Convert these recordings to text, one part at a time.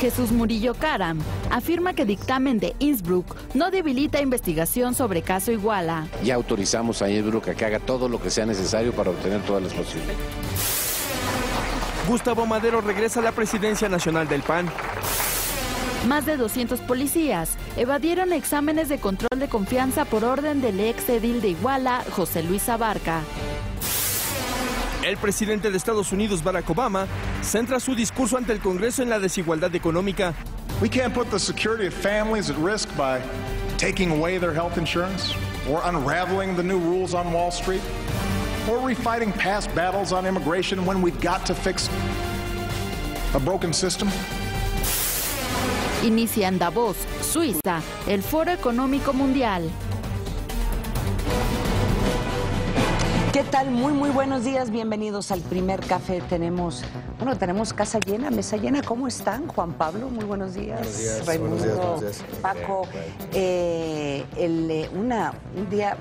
Jesús Murillo Caram afirma que dictamen de Innsbruck no debilita investigación sobre caso Iguala. Ya autorizamos a Innsbruck a que haga todo lo que sea necesario para obtener todas las posibilidades. Gustavo Madero regresa a la presidencia nacional del PAN. Más de 200 policías evadieron exámenes de control de confianza por orden del ex edil de Iguala, José Luis Abarca. El presidente de Estados Unidos, Barack Obama, centra su discurso ante el Congreso en la desigualdad económica. We can't put the security of families at risk by taking away their health insurance, or unraveling the new rules on Wall Street, or refighting past battles on immigration when we've got to fix a broken system. Inicia en Davos, Suiza, el Foro Económico Mundial. ¿Qué tal? Muy buenos días, bienvenidos al Primer Café. Tenemos casa llena, mesa llena. ¿Cómo están? Juan Pablo, muy buenos días. Buenos días, Raimundo, buenos días. Paco, un día,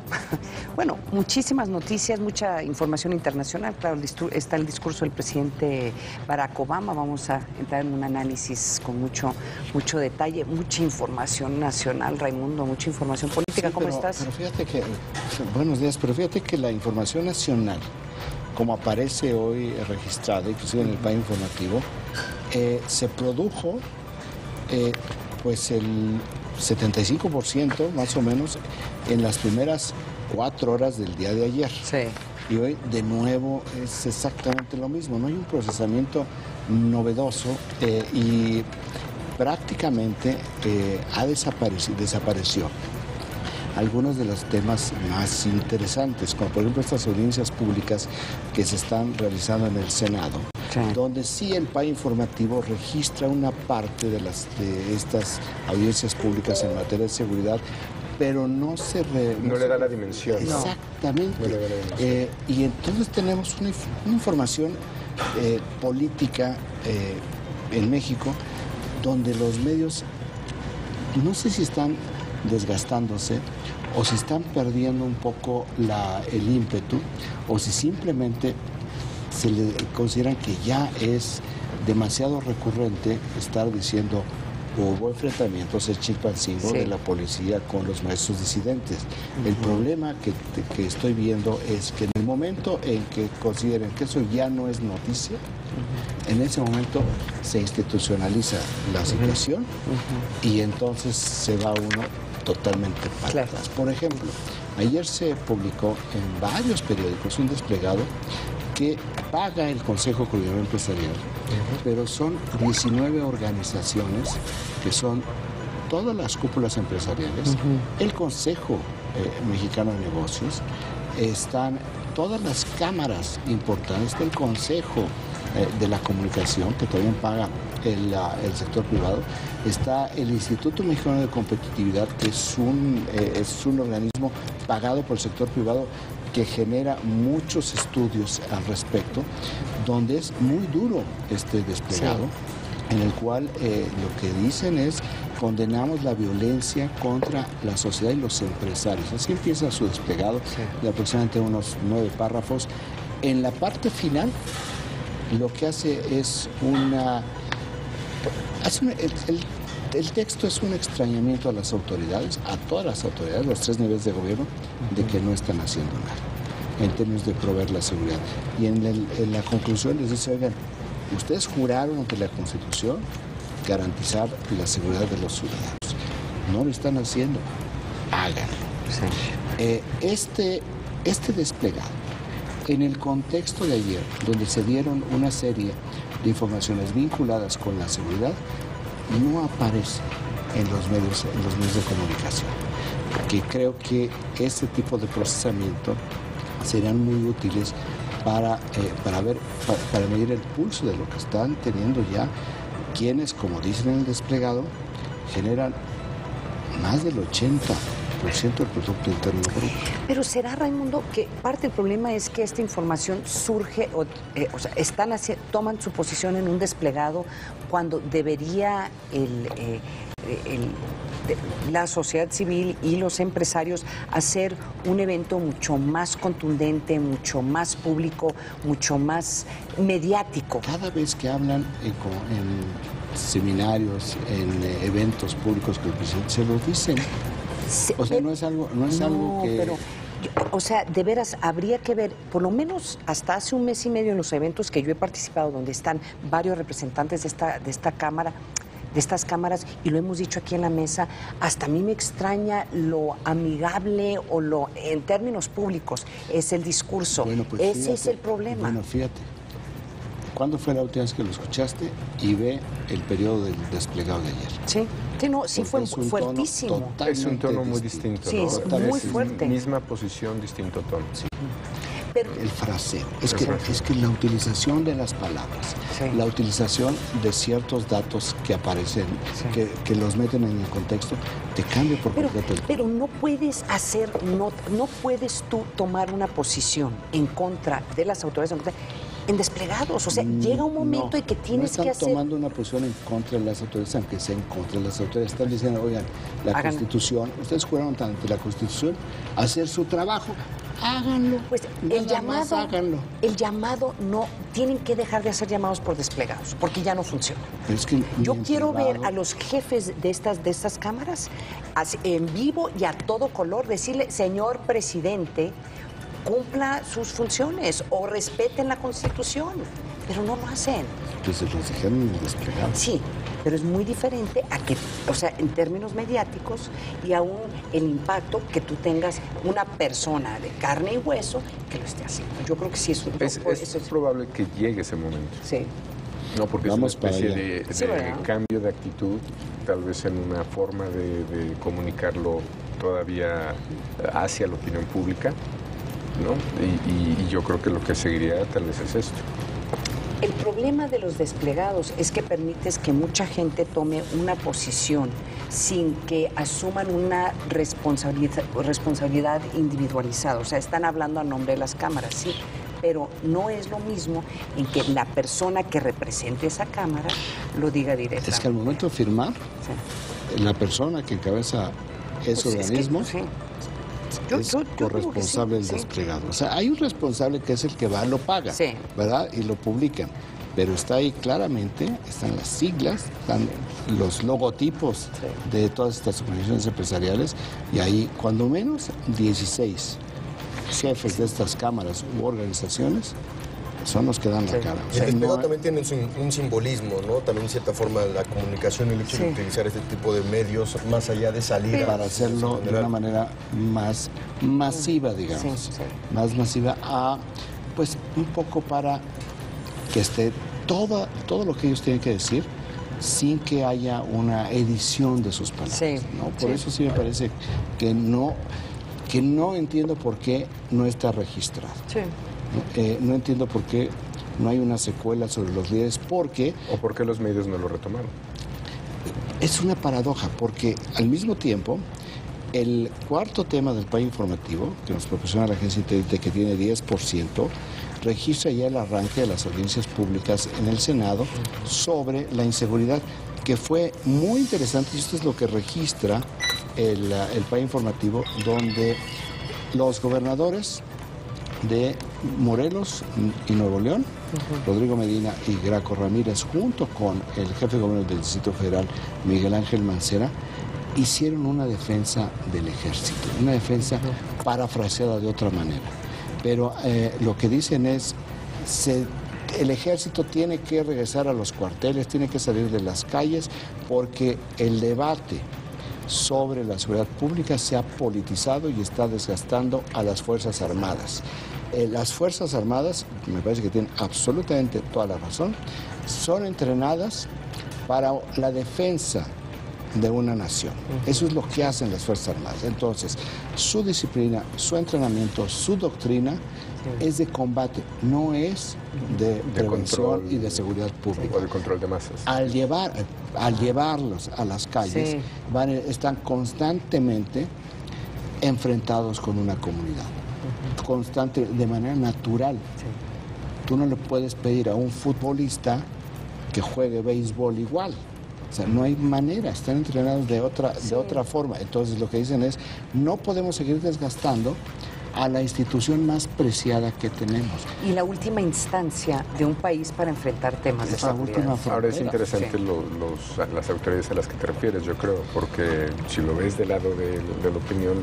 bueno, muchísimas noticias, mucha información internacional. Claro, está el discurso del presidente Barack Obama. Vamos a entrar en un análisis con mucho detalle, mucha información nacional, Raimundo, mucha información política. Sí, ¿Cómo estás? Pero fíjate que, buenos días, pero fíjate que la información nacional, como aparece hoy registrada, inclusive en el PAN informativo, se produjo pues el 75% más o menos en las primeras 4 horas del día de ayer. Sí. Y hoy de nuevo es exactamente lo mismo, no hay un procesamiento novedoso prácticamente desapareció algunos de los temas más interesantes, como por ejemplo estas audiencias públicas que se están realizando en el Senado, sí, donde sí el PAN informativo registra una parte de estas audiencias públicas en materia de seguridad, pero no le da la dimensión. Exactamente. No le da la dimensión. Y entonces tenemos una información política en México donde los medios, no sé si están desgastándose o si están perdiendo un poco el ímpetu o si simplemente se le consideran que ya es demasiado recurrente estar diciendo hubo enfrentamientos, el Chilpancingo, sí, de la policía con los maestros disidentes. El problema que estoy viendo es que en el momento en que consideren que eso ya no es noticia, en ese momento se institucionaliza la situación y entonces se va uno totalmente para atrás. Por ejemplo, ayer se publicó en varios periódicos un desplegado que paga el Consejo Coordinador Empresarial, pero son 19 organizaciones que son todas las cúpulas empresariales, el Consejo Mexicano de Negocios, están todas las cámaras importantes del Consejo de la Comunicación, que también paga el sector privado, está el Instituto Mexicano de Competitividad, que es un organismo pagado por el sector privado que genera muchos estudios al respecto, donde es muy duro este desplegado, sí, en el cual lo que dicen es condenamos la violencia contra la sociedad y los empresarios. Así empieza su desplegado, sí, de aproximadamente unos 9 párrafos. En la parte final, lo que hace es el texto es un extrañamiento a las autoridades, a todas las autoridades, los 3 niveles de gobierno, de que no están haciendo nada en términos de proveer la seguridad. Y en la conclusión les dice, oigan, ustedes juraron ante la Constitución garantizar la seguridad de los ciudadanos. No lo están haciendo, háganlo. Sí. Este desplegado, en el contexto de ayer, donde se dieron una serie de informaciones vinculadas con la seguridad, no aparece en los medios de comunicación. Que creo que este tipo de procesamiento serían muy útiles para medir el pulso de lo que están teniendo ya quienes, como dicen en el desplegado, generan más del 80% del Producto Interno Bruto. Pero será, Raimundo, que parte del problema es que esta información surge, toman su posición en un desplegado cuando debería la sociedad civil y los empresarios hacer un evento mucho más contundente, mucho más público, mucho más mediático. Cada vez que hablan seminarios, en eventos públicos que el presidente se los dicen. Sí, o sea, no es algo que... Pero, o sea, de veras, habría que ver, por lo menos hasta hace un mes y medio en los eventos que yo he participado, donde están varios representantes de esta Cámara, de estas cámaras, y lo hemos dicho aquí en la mesa, hasta a mí me extraña lo amigable o lo, en términos públicos, es el discurso. Bueno, pues ese fíjate, es el problema. Bueno, fíjate, ¿cuándo fue la última vez que lo escuchaste? Y ve el periodo del desplegado de ayer. Sí, sí, fue fuertísimo. Es un tono muy distinto, sí, ¿no? es muy fuerte. Misma posición, distinto tono. Sí. Pero, el fraseo. Es que la utilización de las palabras, la utilización de ciertos datos que aparecen, que los meten en el contexto, te cambia por completo. Pero no puedes no puedes tú tomar una posición en contra de las autoridades en desplegados. O sea, llega un momento en que tienes que hacer... No están tomando una posición en contra de las autoridades, aunque sea en contra de las autoridades. Están diciendo, oigan, la Constitución, ustedes juraron ante la Constitución hacer su trabajo. Háganlo. Pues el llamado no, tienen que dejar de hacer llamados por desplegados, porque ya no funciona. Es que yo quiero ver a los jefes de estas cámaras en vivo y a todo color decirle, señor presidente, cumpla sus funciones o respeten la Constitución, pero no lo hacen. Pues se los dijeron en el desplegado. Sí, pero es muy diferente a que, o sea, en términos mediáticos y aún el impacto que tú tengas una persona de carne y hueso que lo esté haciendo. Yo creo que sí es probable que llegue ese momento. Sí. No, porque vamos, es una especie de cambio de actitud, tal vez en una forma de comunicarlo todavía hacia la opinión pública, ¿no? Y yo creo que lo que seguiría tal vez es esto. El problema de los desplegados es que permites que mucha gente tome una posición sin que asuman una responsabilidad individualizada. O sea, están hablando a nombre de las cámaras, sí, pero no es lo mismo en que la persona que represente esa cámara lo diga directamente. Es que al momento de firmar, la persona que encabeza ese organismo... es corresponsable del desplegado. O sea, hay un responsable que es el que va, lo paga, ¿verdad? Y lo publican. Pero está ahí claramente, están las siglas, están los logotipos de todas estas organizaciones empresariales, y ahí, cuando menos, 16 jefes de estas cámaras u organizaciones son los que dan la cara. O sea, el desplegado también tiene un simbolismo, ¿no? También, en cierta forma, la comunicación y el hecho de utilizar este tipo de medios, más allá de salir... Para hacerlo de una manera más masiva, digamos. Más masiva, pues un poco para que esté todo lo que ellos tienen que decir sin que haya una edición de sus palabras, ¿no? Por eso sí me parece que no entiendo por qué no está registrado. No entiendo por qué no hay una secuela sobre los líderes, porque... ¿O por qué los medios no lo retomaron? Es una paradoja, porque al mismo tiempo, el cuarto tema del PAI informativo, que nos proporciona la agencia Inteligencia, que tiene 10%, registra ya el arranque de las audiencias públicas en el Senado sobre la inseguridad, que fue muy interesante, y esto es lo que registra el PAI informativo, donde los gobernadores de Morelos y Nuevo León, Rodrigo Medina y Graco Ramírez, junto con el jefe de gobierno del Distrito Federal, Miguel Ángel Mancera, hicieron una defensa del ejército, una defensa parafraseada de otra manera. Pero lo que dicen es, el ejército tiene que regresar a los cuarteles, tiene que salir de las calles, porque el debate sobre la seguridad pública se ha politizado y está desgastando a las Fuerzas Armadas. Las Fuerzas Armadas, me parece que tienen absolutamente toda la razón, son entrenadas para la defensa de una nación. Eso es lo que hacen las Fuerzas Armadas. Entonces, su disciplina, su entrenamiento, su doctrina es de combate, no es de prevención control, y de seguridad pública. O de control de masas. Al llevarlos a las calles, están constantemente enfrentados con una comunidad, constante, de manera natural. Tú no le puedes pedir a un futbolista que juegue béisbol igual. O sea, no hay manera, están entrenados de otra forma. Entonces, lo que dicen es, no podemos seguir desgastando a la institución más preciada que tenemos. Y la última instancia de un país para enfrentar temas de seguridad. Ahora es interesante las autoridades a las que te refieres, yo creo, porque si lo ves del lado de la opinión,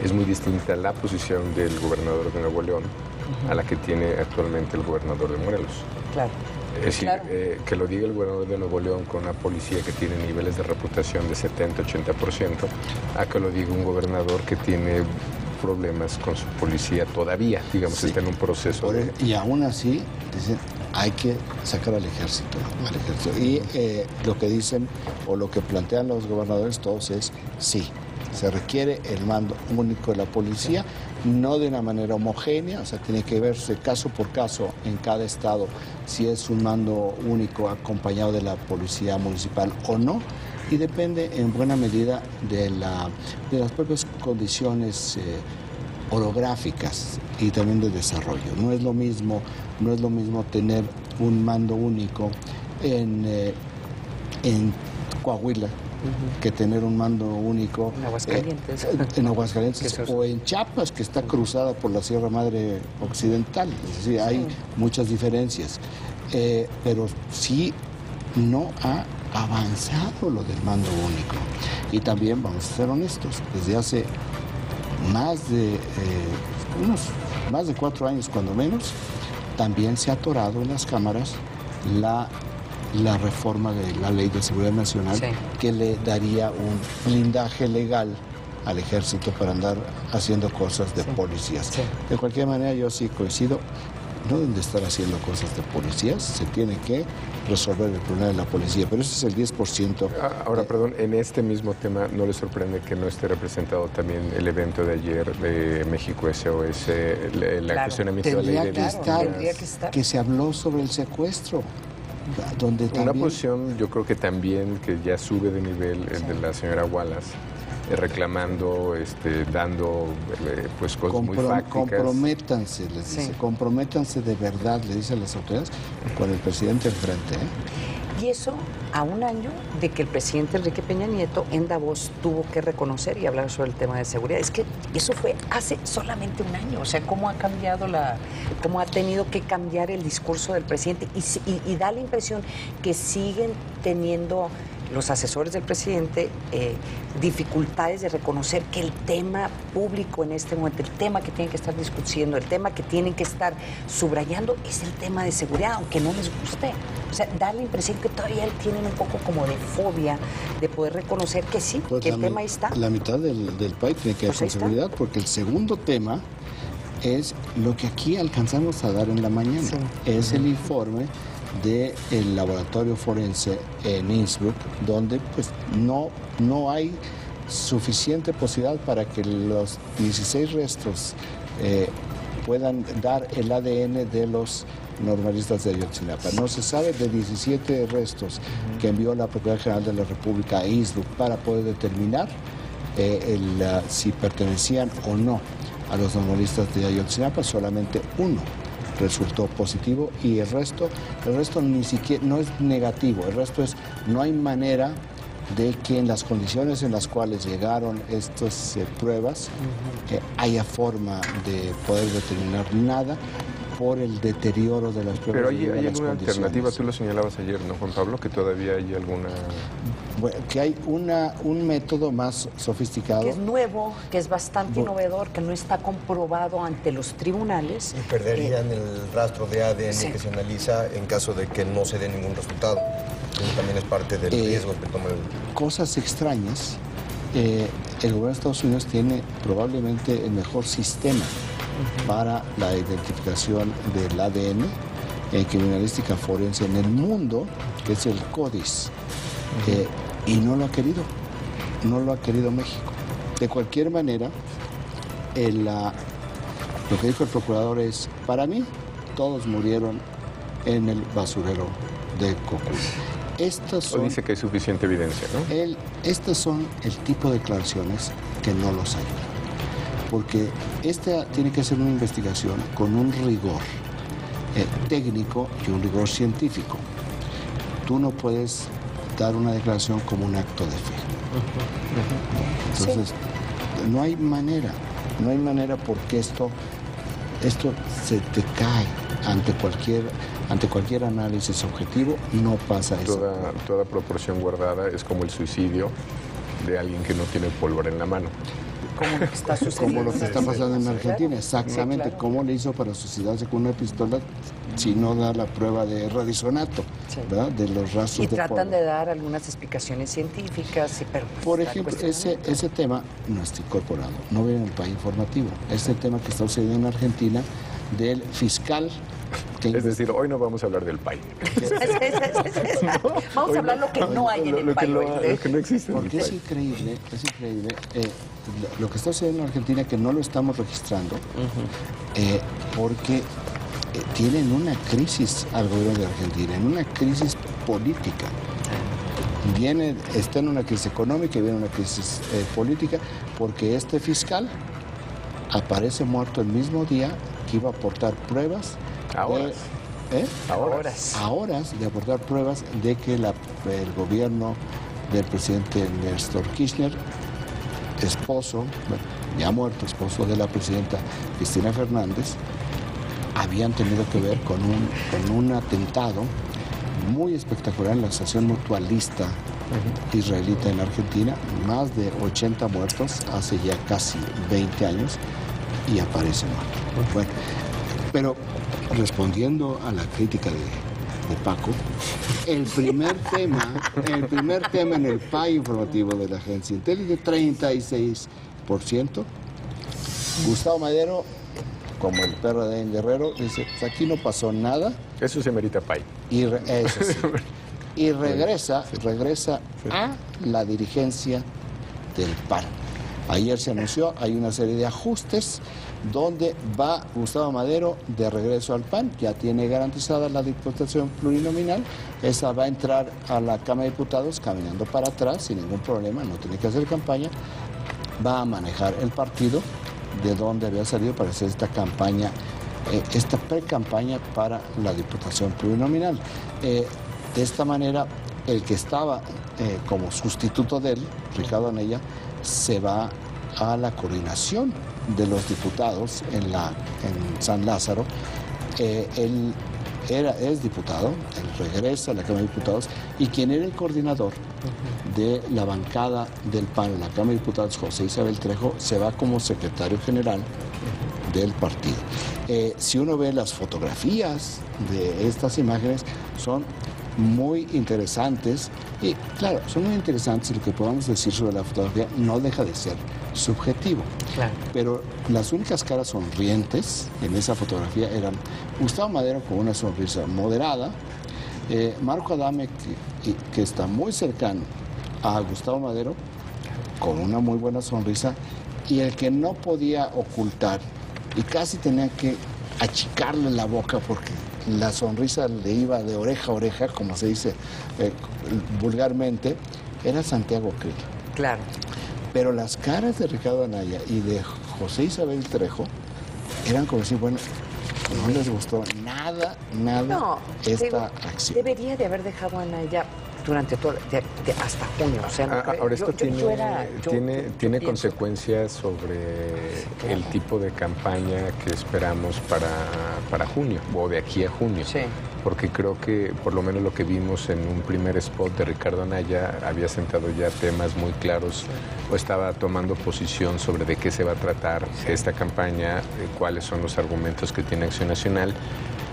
es muy distinta la posición del gobernador de Nuevo León a la que tiene actualmente el gobernador de Morelos. Claro. Es decir, que lo diga el gobernador de Nuevo León con una policía que tiene niveles de reputación de 70-80%, a que lo diga un gobernador que tiene problemas con su policía todavía, digamos, está en un proceso. Y aún así, dicen, hay que sacar al ejército. Y lo que dicen, o lo que plantean los gobernadores todos es, sí, se requiere el mando único de la policía, no de una manera homogénea, o sea, tiene que verse caso por caso en cada estado si es un mando único acompañado de la policía municipal o no, y depende en buena medida de las propias condiciones orográficas y también de desarrollo. No es lo mismo tener un mando único en Coahuila, que tener un mando único en Aguascalientes o en Chiapas, que está cruzada por la Sierra Madre Occidental. Es decir, hay muchas diferencias, pero sí no ha avanzado lo del mando único. Y también, vamos a ser honestos, desde hace más de 4 años, cuando menos, también se ha atorado en las cámaras la reforma de la Ley de Seguridad Nacional, que le daría un blindaje legal al ejército para andar haciendo cosas de policías. De cualquier manera, yo sí coincido, no deben de estar haciendo cosas de policías, se tiene que resolver el problema de la policía, pero ese es el 10%. Ahora, perdón, en este mismo tema, ¿no le sorprende que no esté representado también el evento de ayer de México SOS, la cuestionamiento de la ley de estar, que se habló sobre el secuestro? Donde también... Una posición, yo creo que también, que ya sube de nivel, el de la señora Wallace, reclamando, dando pues cosas muy fácticas. Comprométanse, les dice, comprométanse de verdad, le dice a las autoridades, con el presidente enfrente. Y eso a un año de que el presidente Enrique Peña Nieto en Davos tuvo que reconocer y hablar sobre el tema de seguridad. Es que eso fue hace solamente un año. O sea, cómo ha cambiado cómo ha tenido que cambiar el discurso del presidente. Y da la impresión que siguen teniendo los asesores del presidente dificultades de reconocer que el tema público en este momento, el tema que tienen que estar discutiendo, el tema que tienen que estar subrayando es el tema de seguridad, aunque no les guste. O sea, da la impresión que todavía tienen un poco como de fobia de poder reconocer que sí, pues que el tema ahí está. La mitad del país tiene que ver con seguridad, porque el segundo tema es lo que aquí alcanzamos a dar en la mañana. Es el informe del laboratorio forense en Innsbruck, donde pues no hay suficiente posibilidad para que los 16 restos puedan dar el ADN de los normalistas de Ayotzinapa. No se sabe de 17 restos que envió la Procuraduría General de la República a Innsbruck para poder determinar si pertenecían o no a los normalistas de Ayotzinapa. Solamente uno resultó positivo y el resto ni siquiera no es negativo. El resto es, no hay manera de que en las condiciones en las cuales llegaron estas pruebas haya forma de poder determinar nada por el deterioro de las pruebas. Pero hay alguna alternativa, tú lo señalabas ayer, ¿no, Juan Pablo? Que todavía hay alguna... Bueno, que hay un método más sofisticado. Que es nuevo, que es bastante innovador, que no está comprobado ante los tribunales. Y perderían el rastro de ADN que se analiza en caso de que no se dé ningún resultado. Eso también es parte del riesgo que toma el... Cosas extrañas. El gobierno de Estados Unidos tiene probablemente el mejor sistema para la identificación del ADN en criminalística forense en el mundo, que es el CODIS. Y no lo ha querido México. De cualquier manera, lo que dijo el procurador es, para mí, todos murieron en el basurero de Cocula. O dice que hay suficiente evidencia, ¿no? Estas son el tipo de declaraciones que no los ayudan. Porque esta tiene que ser una investigación con un rigor técnico y un rigor científico. Tú no puedes dar una declaración como un acto de fe. Entonces, no hay manera No hay manera porque esto se te cae ante cualquier análisis objetivo, no pasa eso. Toda proporción guardada es como el suicidio de alguien que no tiene pólvora en la mano. Como lo que está sucediendo. Como lo que está pasando en Argentina, exactamente. Sí, claro. ¿Cómo le hizo para suicidarse con una pistola si no da la prueba de radisonato, ¿verdad? De los rastros Y de tratan polvo. de dar algunas explicaciones científicas, pero pues, Por está ejemplo, cuestionando. ese tema no está incorporado, no viene en el país informativo. Es el tema que está sucediendo en Argentina del fiscal. Es decir, hoy no vamos a hablar del PAI. Vamos a hablar lo que no hay en el país. Lo que no existe en el Porque PAI. es increíble. Lo que está sucediendo en Argentina, que no lo estamos registrando, porque tienen una crisis al gobierno de Argentina, en una crisis política. Está en una crisis económica y viene una crisis política, porque este fiscal aparece muerto el mismo día que iba a aportar pruebas. A horas de aportar pruebas de que el gobierno del presidente Néstor Kirchner, ya muerto, esposo de la presidenta Cristina Fernández, habían tenido que ver con un atentado muy espectacular en la estación mutualista israelita en Argentina, más de 80 muertos hace ya casi 20 años y aparece muerto. Bueno, pero respondiendo a la crítica de Paco, el primer tema en el PAI informativo de la agencia Intelligence, 36%. Gustavo Madero, como el PRD en Guerrero, dice, pues aquí no pasó nada. Eso se merita PAI. Eso sí. Y regresa a la dirigencia del PAN. Ayer se anunció, hay una serie de ajustes donde va Gustavo Madero de regreso al PAN, ya tiene garantizada la diputación plurinominal, esa va a entrar a la Cámara de Diputados caminando para atrás sin ningún problema, no tiene que hacer campaña, va a manejar el partido de donde había salido para hacer esta campaña, esta pre-campaña para la diputación plurinominal. De esta manera, el que estaba como sustituto de él, Ricardo Anaya, se va a la coordinación de los diputados en San Lázaro. Él es diputado, él regresa a la Cámara de Diputados, y quien era el coordinador de la bancada del PAN en la Cámara de Diputados, José Isabel Trejo, se va como secretario general del partido. Si uno ve las fotografías de estas imágenes, son muy interesantes, y claro, son muy interesantes, y lo que podamos decir sobre la fotografía no deja de ser subjetivo. Claro. Pero las únicas caras sonrientes en esa fotografía eran Gustavo Madero con una sonrisa moderada, Marco Adame, que está muy cercano a Gustavo Madero, con una muy buena sonrisa, y el que no podía ocultar, y casi tenía que achicarle la boca porque la sonrisa le iba de oreja a oreja, como se dice vulgarmente, era Santiago Krill. Claro. Pero las caras de Ricardo Anaya y de José Isabel Trejo eran como decir, bueno, no les gustó nada esta acción. Debería de haber dejado a Anaya durante todo, hasta junio. O sea, ahora esto tiene consecuencias sobre el tipo de campaña que esperamos para junio, o de aquí a junio. Sí. Porque creo que por lo menos lo que vimos en un primer spot de Ricardo Anaya había sentado ya temas muy claros, o estaba tomando posición sobre de qué se va a tratar esta campaña, cuáles son los argumentos que tiene Acción Nacional.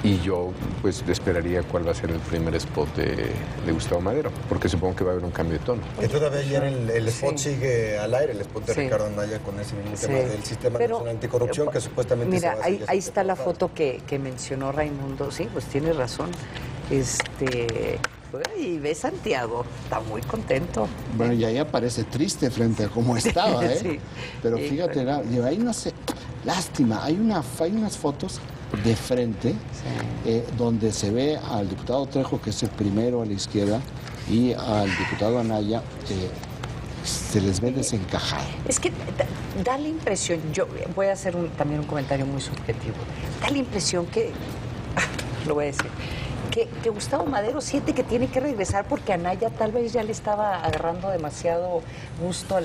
Y yo, pues, esperaría cuál va a ser el primer spot de Gustavo Madero, porque supongo que va a haber un cambio de tono. Que todavía ayer el spot sigue al aire, el spot de Ricardo Anaya con ese mismo tema del Sistema Nacional Anticorrupción, que supuestamente mira, se va a seguir. Ahí está la foto que mencionó Raimundo. Sí, pues tiene razón. Y ve Santiago, está muy contento. Bueno, y ahí aparece triste frente a cómo estaba, ¿eh? Sí. Pero fíjate, ahí no sé, lástima, hay unas fotos de frente, donde se ve al diputado Trejo, que es el primero a la izquierda, y al diputado Anaya, se les ve desencajado. Es que da la impresión, yo voy a hacer también un comentario muy subjetivo, da la impresión que, lo voy a decir, que Gustavo Madero siente que tiene que regresar porque Anaya tal vez ya le estaba agarrando demasiado gusto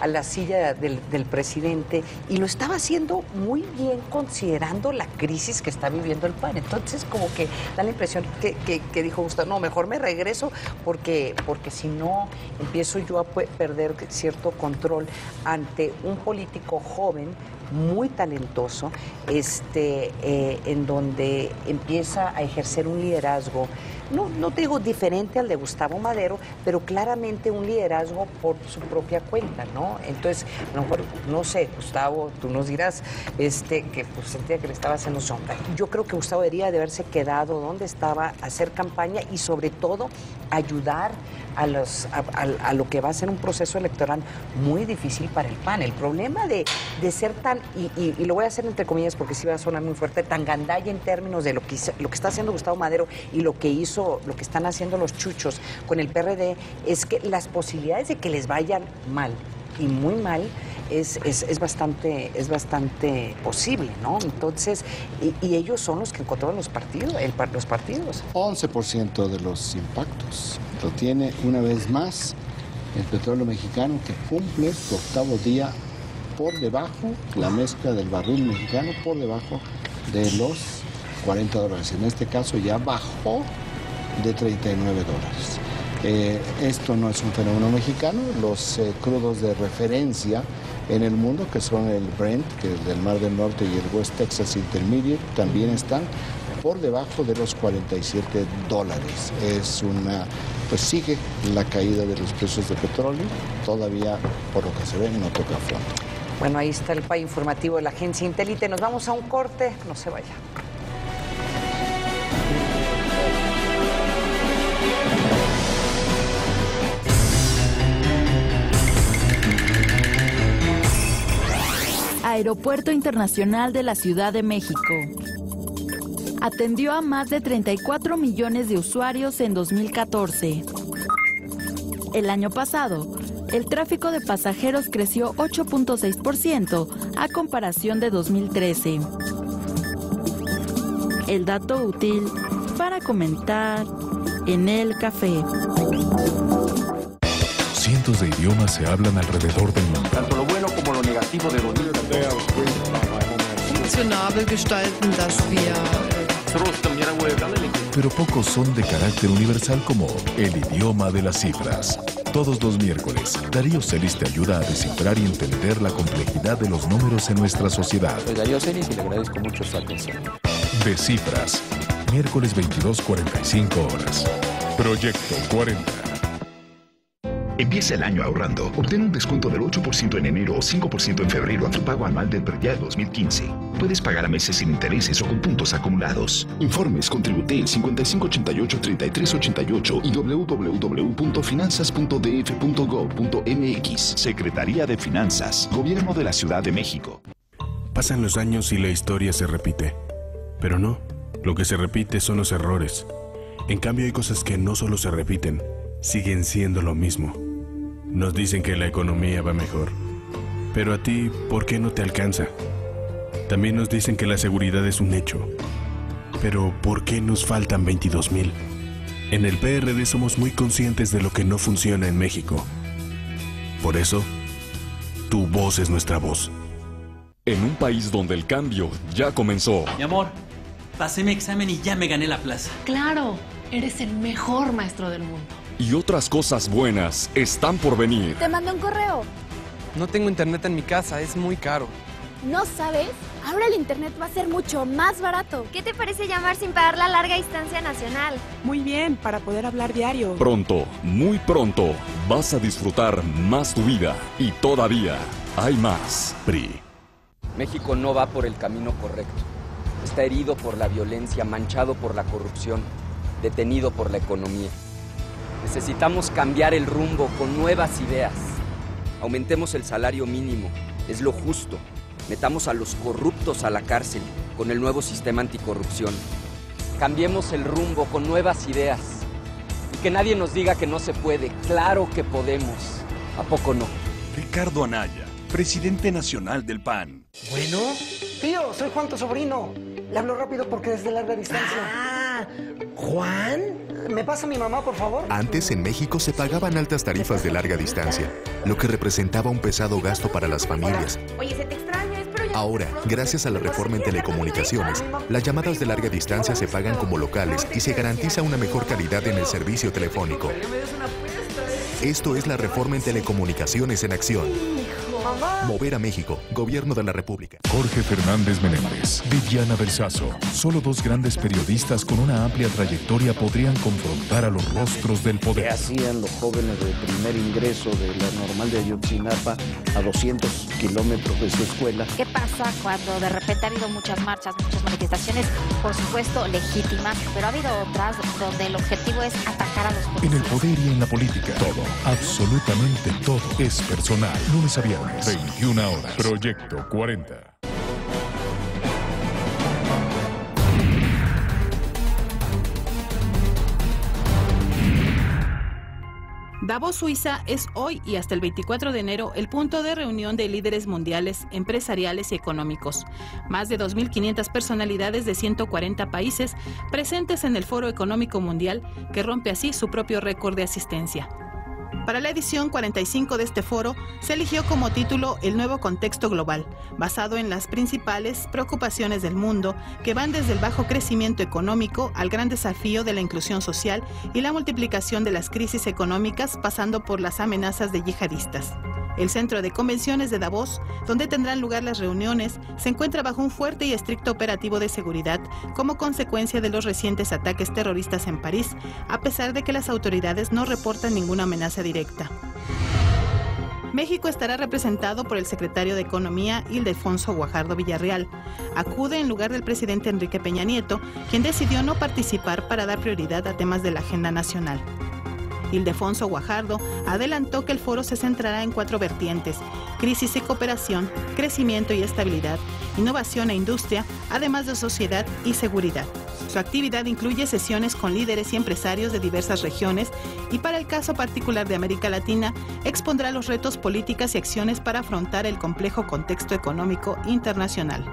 a la silla del presidente y lo estaba haciendo muy bien considerando la crisis que está viviendo el PAN. Entonces como que da la impresión que dijo Gustavo, no, mejor me regreso porque si no empiezo yo a perder cierto control ante un político joven muy talentoso, en donde empieza a ejercer un liderazgo, no te digo diferente al de Gustavo Madero, pero claramente un liderazgo por su propia cuenta, ¿no? Entonces, a lo mejor, no sé, Gustavo, tú nos dirás que pues, sentía que le estaba haciendo sombra. Yo creo que Gustavo debería de haberse quedado donde estaba, hacer campaña y sobre todo ayudar a lo que va a ser un proceso electoral muy difícil para el PAN. El problema de ser tan, y lo voy a hacer entre comillas porque sí va a sonar muy fuerte, tan gandalla en términos de lo que está haciendo Gustavo Madero y lo que están haciendo los chuchos con el PRD, es que las posibilidades de que les vayan mal y muy mal es bastante posible, ¿no? Entonces, y ellos son los que controlan los partidos. 11% de los impactos lo tiene una vez más el petróleo mexicano, que cumple su octavo día por debajo, la mezcla del barril mexicano por debajo de los $40. En este caso ya bajó de $39. Esto no es un fenómeno mexicano. Los crudos de referencia en el mundo, que son el Brent, que es del Mar del Norte, y el West Texas Intermediate, también están por debajo de los $47. Pues sigue la caída de los precios de petróleo. Todavía, por lo que se ve, no toca fondo. Bueno, ahí está el PAI informativo de la agencia Intelite. Nos vamos a un corte, no se vaya. Aeropuerto Internacional de la Ciudad de México. Atendió a más de 34 millones de usuarios en 2014. El año pasado, el tráfico de pasajeros creció 8.6% a comparación de 2013. El dato útil para comentar en el café. Cientos de idiomas se hablan alrededor del mundo. Tanto lo bueno como lo negativo de los niños. Funktionabel gestalten, dass wir Pero pocos son de carácter universal como el idioma de las cifras. Todos los miércoles, Darío Celis te ayuda a descifrar y entender la complejidad de los números en nuestra sociedad. Soy Darío Celis y le agradezco mucho su atención. Descifras, miércoles 22:45 horas. Proyecto 40. Empieza el año ahorrando. Obtén un descuento del 8% en enero o 5% en febrero a tu pago anual del predial 2015. Puedes pagar a meses sin intereses o con puntos acumulados. Informes con Tributel 5588-3388 y www.finanzas.df.gov.mx. Secretaría de Finanzas. Gobierno de la Ciudad de México. Pasan los años y la historia se repite. Pero no, lo que se repite son los errores. En cambio hay cosas que no solo se repiten, siguen siendo lo mismo. Nos dicen que la economía va mejor. Pero a ti, ¿por qué no te alcanza? También nos dicen que la seguridad es un hecho. Pero ¿por qué nos faltan 22,000? En el PRD somos muy conscientes de lo que no funciona en México. Por eso, tu voz es nuestra voz. En un país donde el cambio ya comenzó. Mi amor, pasé mi examen y ya me gané la plaza. Claro, eres el mejor maestro del mundo. Y otras cosas buenas están por venir. Te mandé un correo. No tengo internet en mi casa, es muy caro. ¿No sabes? Ahora el internet va a ser mucho más barato. ¿Qué te parece llamar sin pagar la larga distancia nacional? Muy bien, para poder hablar diario. Pronto, muy pronto, vas a disfrutar más tu vida. Y todavía hay más. PRI. México no va por el camino correcto. Está herido por la violencia, manchado por la corrupción, detenido por la economía. Necesitamos cambiar el rumbo con nuevas ideas. Aumentemos el salario mínimo, es lo justo. Metamos a los corruptos a la cárcel con el nuevo sistema anticorrupción. Cambiemos el rumbo con nuevas ideas. Y que nadie nos diga que no se puede. Claro que podemos. ¿A poco no? Ricardo Anaya, presidente nacional del PAN. Bueno, tío, soy Juan, tu sobrino. Le hablo rápido porque desde larga distancia. Hola, Juan. ¿Me pasa mi mamá, por favor? Antes en México se pagaban altas tarifas de larga distancia, lo que representaba un pesado gasto para las familias. Oye, se te extraña, espero ya... Ahora, gracias a la reforma en telecomunicaciones, las llamadas de larga distancia se pagan como locales y se garantiza una mejor calidad en el servicio telefónico. Esto es la reforma en telecomunicaciones en acción. Mover a México, Gobierno de la República. Jorge Fernández Menéndez, Viviana Belsazo. Solo dos grandes periodistas con una amplia trayectoria podrían confrontar a los rostros del poder. ¿Qué hacían los jóvenes del primer ingreso de la normal de Ayotzinapa a 200 kilómetros de su escuela? ¿Qué pasa cuando de repente ha habido muchas marchas, muchas manifestaciones, por supuesto legítimas, pero ha habido otras donde el objetivo es atacar a los policías? En el poder y en la política, todo, absolutamente todo, es personal. Lunes a viernes, 21 horas. Proyecto 40. Davos, Suiza, es hoy y hasta el 24 de enero el punto de reunión de líderes mundiales, empresariales y económicos. Más de 2.500 personalidades de 140 países presentes en el Foro Económico Mundial, que rompe así su propio récord de asistencia. Para la edición 45 de este foro, se eligió como título El nuevo contexto global, basado en las principales preocupaciones del mundo, que van desde el bajo crecimiento económico al gran desafío de la inclusión social y la multiplicación de las crisis económicas, pasando por las amenazas de yihadistas. El centro de convenciones de Davos, donde tendrán lugar las reuniones, se encuentra bajo un fuerte y estricto operativo de seguridad como consecuencia de los recientes ataques terroristas en París, a pesar de que las autoridades no reportan ninguna amenaza directa. México estará representado por el secretario de Economía, Ildefonso Guajardo Villarreal. Acude en lugar del presidente Enrique Peña Nieto, quien decidió no participar para dar prioridad a temas de la agenda nacional. Ildefonso Guajardo adelantó que el foro se centrará en 4 vertientes: crisis y cooperación, crecimiento y estabilidad, innovación e industria, además de sociedad y seguridad. Su actividad incluye sesiones con líderes y empresarios de diversas regiones y, para el caso particular de América Latina, expondrá los retos, políticas y acciones para afrontar el complejo contexto económico internacional.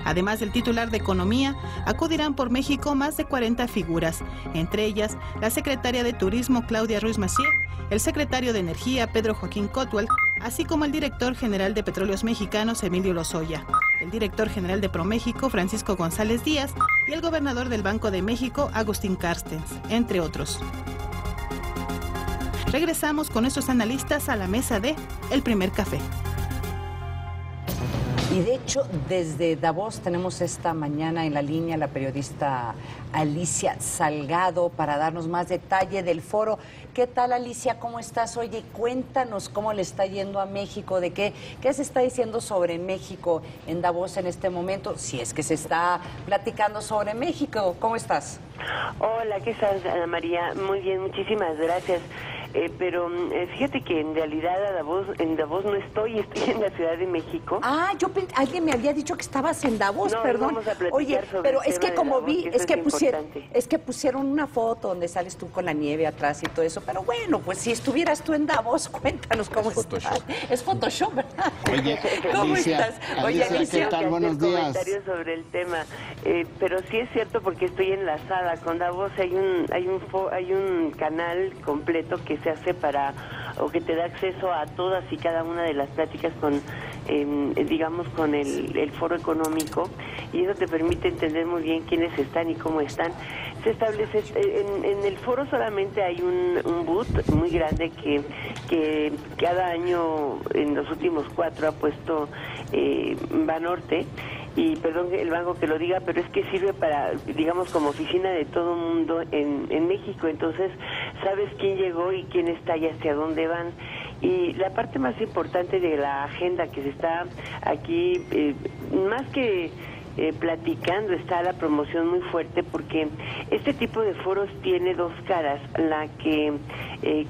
Además del titular de Economía, acudirán por México más de 40 figuras, entre ellas la secretaria de Turismo Claudia Ruiz Massieu, el secretario de Energía Pedro Joaquín Cotwell, así como el director general de Petróleos Mexicanos Emilio Lozoya, el director general de ProMéxico Francisco González Díaz y el gobernador del Banco de México Agustín Carstens, entre otros. Regresamos con nuestros analistas a la mesa de El Primer Café. Y de hecho, desde Davos tenemos esta mañana en la línea la periodista Alicia Salgado para darnos más detalle del foro. ¿Qué tal, Alicia? ¿Cómo estás? Oye, cuéntanos cómo le está yendo a México, de qué se está diciendo sobre México en Davos en este momento, si es que se está platicando sobre México. ¿Cómo estás? Hola, ¿qué tal, Ana María? Muy bien, muchísimas gracias. Pero fíjate que en realidad en Davos no estoy en la Ciudad de México. Ah, alguien me había dicho que estabas en Davos, no, perdón. Vamos a platicar. Oye, sobre pero es que como Davos, vi, es que pusieron una foto donde sales tú con la nieve atrás y todo eso. Pero bueno, pues si estuvieras tú en Davos, cuéntanos cómo estás. Es Photoshop, ¿verdad? Oye, ¿cómo Alicia, estás? Oye, Alicia, ¿qué tal? Buenos días. Comentarios sobre el tema, pero sí es cierto porque estoy enlazada con Davos. Hay un canal completo que se hace o que te da acceso a todas y cada una de las pláticas con el foro económico, y eso te permite entender muy bien quiénes están y cómo están. Se establece en el foro solamente hay un booth muy grande que cada año en los últimos 4 ha puesto Banorte. Y perdón el banco que lo diga, pero es que sirve para, digamos, como oficina de todo mundo en México. Entonces, sabes quién llegó y quién está y hacia dónde van. Y la parte más importante de la agenda que se está aquí, más que platicando, está la promoción muy fuerte, porque este tipo de foros tiene 2 caras: la que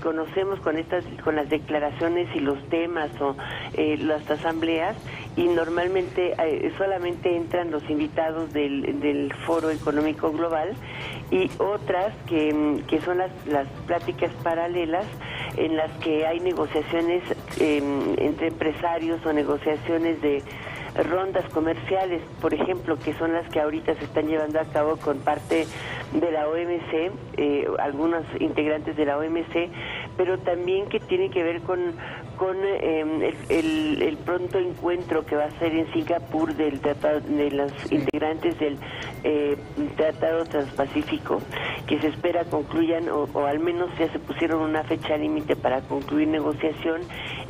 conocemos con las declaraciones y los temas o las asambleas, y normalmente solamente entran los invitados del Foro Económico Global, y otras que son las pláticas paralelas en las que hay negociaciones entre empresarios o negociaciones de rondas comerciales, por ejemplo, que son las que ahorita se están llevando a cabo con parte de la OMC, algunos integrantes de la OMC, pero también que tiene que ver con el pronto encuentro que va a ser en Singapur del tratado, de los integrantes del Tratado Transpacífico, que se espera concluyan, o al menos ya se pusieron una fecha límite para concluir negociación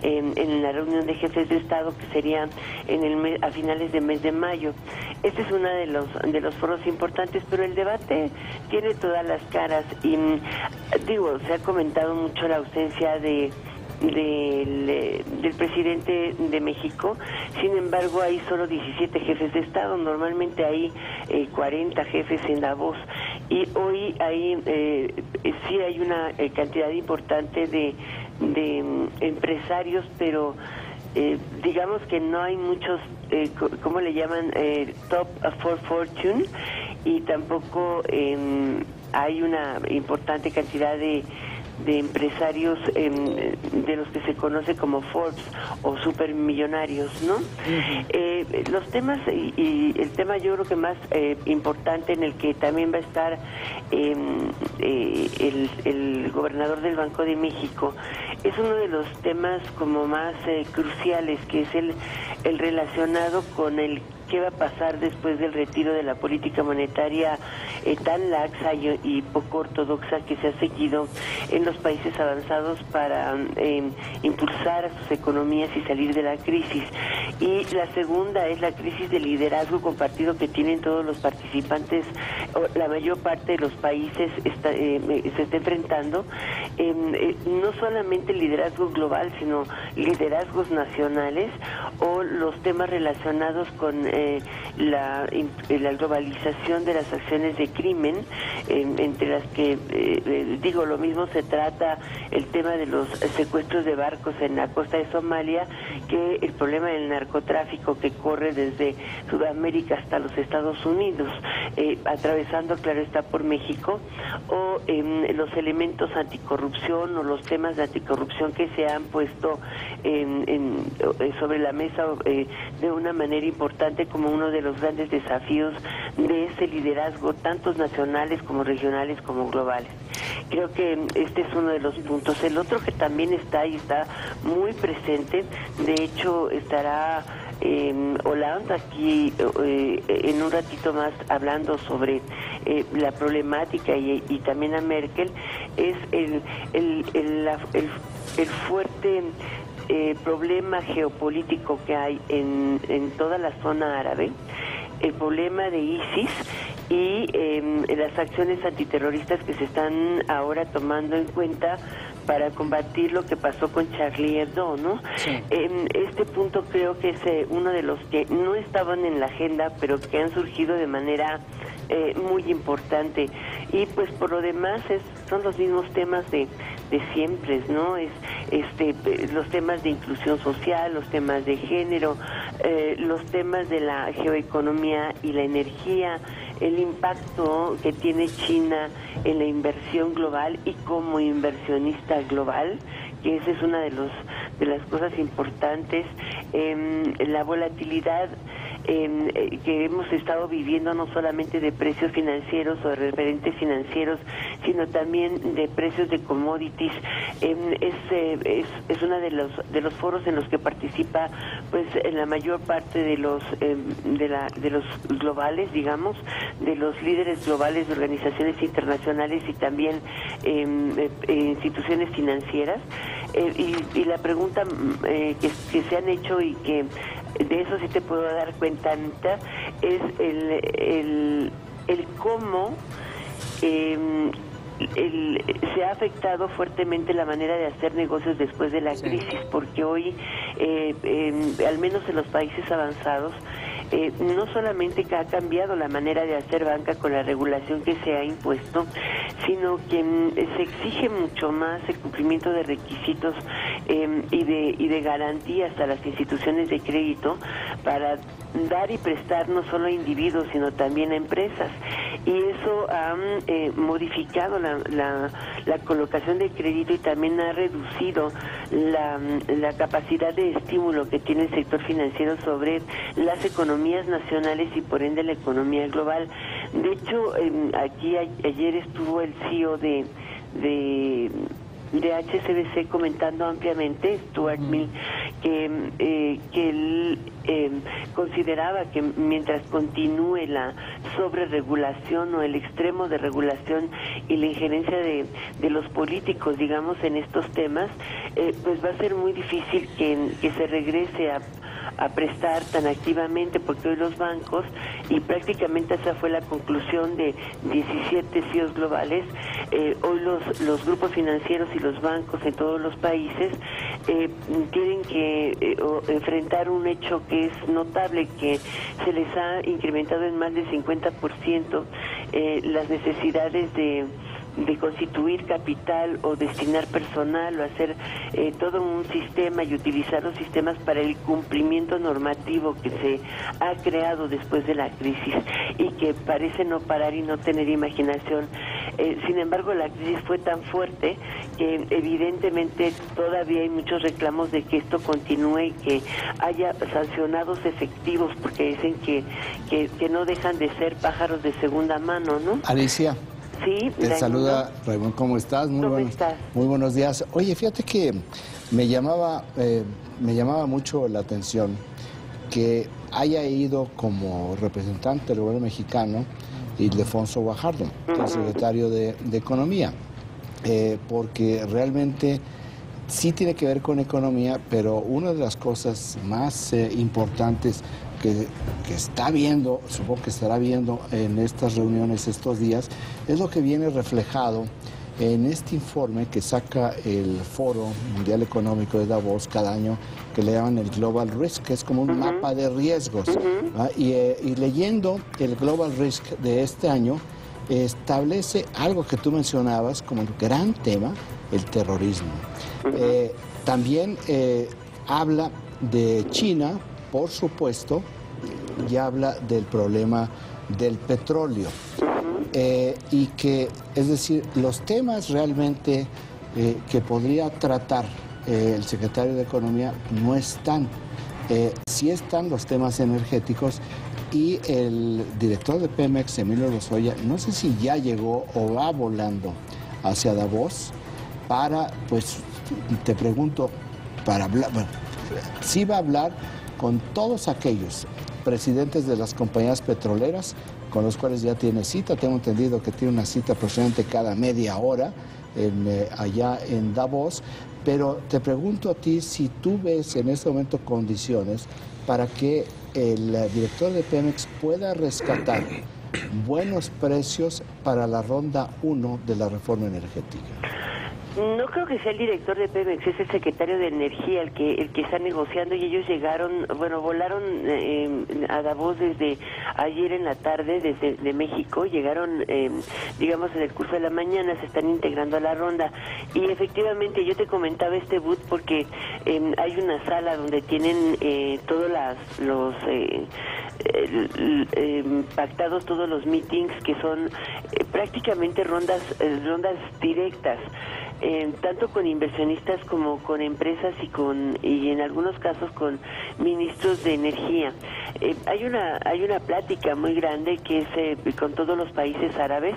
en la reunión de jefes de Estado, que sería a finales del mes de mayo. Este es uno de los foros importantes, pero el debate tiene todas las caras y se ha comentado mucho la ausencia del presidente de México. Sin embargo, hay solo 17 jefes de Estado, normalmente hay 40 jefes en Davos, y hoy sí hay una cantidad importante de empresarios, pero digamos que no hay muchos, ¿cómo le llaman? Top for Fortune, y tampoco hay una importante cantidad de empresarios de los que se conoce como Forbes o supermillonarios, ¿no? Los temas, y el tema yo creo que más importante, en el que también va a estar el gobernador del Banco de México, es uno de los temas como más cruciales, que es el relacionado con el qué va a pasar después del retiro de la política monetaria tan laxa y poco ortodoxa que se ha seguido en los países avanzados para impulsar a sus economías y salir de la crisis. Y la segunda es la crisis de liderazgo compartido que tienen todos los participantes, la mayor parte de los países se está enfrentando, no solamente el liderazgo global, sino liderazgos nacionales, o los temas relacionados con la globalización de las acciones de crimen, entre las que lo mismo se trata el tema de los secuestros de barcos en la costa de Somalia, que el problema del narcotráfico que corre desde Sudamérica hasta los Estados Unidos, atravesando, claro está, por México, o los elementos anticorrupción, o los temas de anticorrupción que se han puesto sobre la mesa de una manera importante, como uno de los grandes desafíos de ese liderazgo, tantos nacionales como regionales como globales. Creo que este es uno de los puntos. El otro que también está muy presente, de hecho estará Hollande aquí en un ratito más hablando sobre la problemática, y también a Merkel, es el fuerte problema geopolítico que hay en toda la zona árabe, el problema de ISIS y las acciones antiterroristas que se están ahora tomando en cuenta para combatir lo que pasó con Charlie Hebdo, ¿no? Sí. Este punto creo que es uno de los que no estaban en la agenda, pero que han surgido de manera muy importante. Y pues por lo demás son los mismos temas de siempre, ¿no? Los temas de inclusión social, los temas de género, los temas de la geoeconomía y la energía, el impacto que tiene China en la inversión global y como inversionista global, que esa es una de las cosas importantes, la volatilidad que hemos estado viviendo, no solamente de precios financieros o de referentes financieros, sino también de precios de commodities. Es uno de los foros en los que participa pues la mayor parte de los globales, digamos, de los líderes globales de organizaciones internacionales y también instituciones financieras, y la pregunta que se han hecho, y que de eso sí te puedo dar cuenta, Anita, es el cómo se ha afectado fuertemente la manera de hacer negocios después de la crisis, porque hoy, al menos en los países avanzados, no solamente que ha cambiado la manera de hacer banca con la regulación que se ha impuesto, sino que se exige mucho más el cumplimiento de requisitos y de garantías a las instituciones de crédito para dar y prestar no solo a individuos, sino también a empresas. y eso ha modificado la colocación de crédito y también ha reducido la capacidad de estímulo que tiene el sector financiero sobre las economías nacionales y por ende la economía global. De hecho, aquí ayer estuvo el CEO de HSBC comentando ampliamente, Stuart Mill, que él consideraba que mientras continúe la sobreregulación o el extremo de regulación y la injerencia de los políticos, digamos, en estos temas, pues va a ser muy difícil que se regrese a prestar tan activamente, porque hoy los bancos, y prácticamente esa fue la conclusión de 17 CEOs globales, hoy los grupos financieros y los bancos en todos los países tienen que enfrentar un hecho que es notable, que se les ha incrementado en más del 50% las necesidades de constituir capital o destinar personal o hacer todo un sistema y utilizar los sistemas para el cumplimiento normativo que se ha creado después de la crisis y que parece no parar y no tener imaginación. Sin embargo, la crisis fue tan fuerte que evidentemente todavía hay muchos reclamos de que esto continúe y que haya sancionados efectivos, porque dicen que no dejan de ser pájaros de segunda mano, ¿no? Alicia. Sí, te saluda Raymond, ¿cómo estás? Muy buenos días. Oye, fíjate que me llamaba mucho la atención que haya ido como representante del gobierno mexicano Ildefonso Guajardo, el secretario de Economía, porque realmente sí tiene que ver con economía, pero una de las cosas más importantes que está viendo, supongo que estará viendo en estas reuniones estos días, es lo que viene reflejado en este informe que saca el Foro Mundial Económico de Davos cada año, que le llaman el Global Risk, que es como un mapa de riesgos. Y leyendo el Global Risk de este año, establece algo que tú mencionabas como el gran tema, el terrorismo. También habla de China, por supuesto, y habla del problema del petróleo. Y que, es decir, los temas realmente que podría tratar el secretario de Economía no están. Sí están los temas energéticos, y el director de Pemex, Emilio Lozoya, no sé si ya llegó o va volando hacia Davos para, pues, te pregunto, para hablar, bueno, sí va a hablar con todos aquellos presidentes de las compañías petroleras con los cuales ya tiene cita. Tengo entendido que tiene una cita aproximadamente cada media hora allá en Davos, pero te pregunto a ti si tú ves en este momento condiciones para que el director de Pemex pueda rescatar buenos precios para la ronda 1 de la reforma energética. No creo que sea el director de Pemex, es el secretario de Energía el que está negociando, y ellos volaron a Davos desde ayer en la tarde, desde México, llegaron, digamos, en el curso de la mañana, se están integrando a la ronda, y efectivamente yo te comentaba este booth porque hay una sala donde tienen todos los pactados todos los meetings, que son prácticamente rondas directas, tanto con inversionistas como con empresas y en algunos casos con ministros de energía. Hay una plática muy grande que es con todos los países árabes,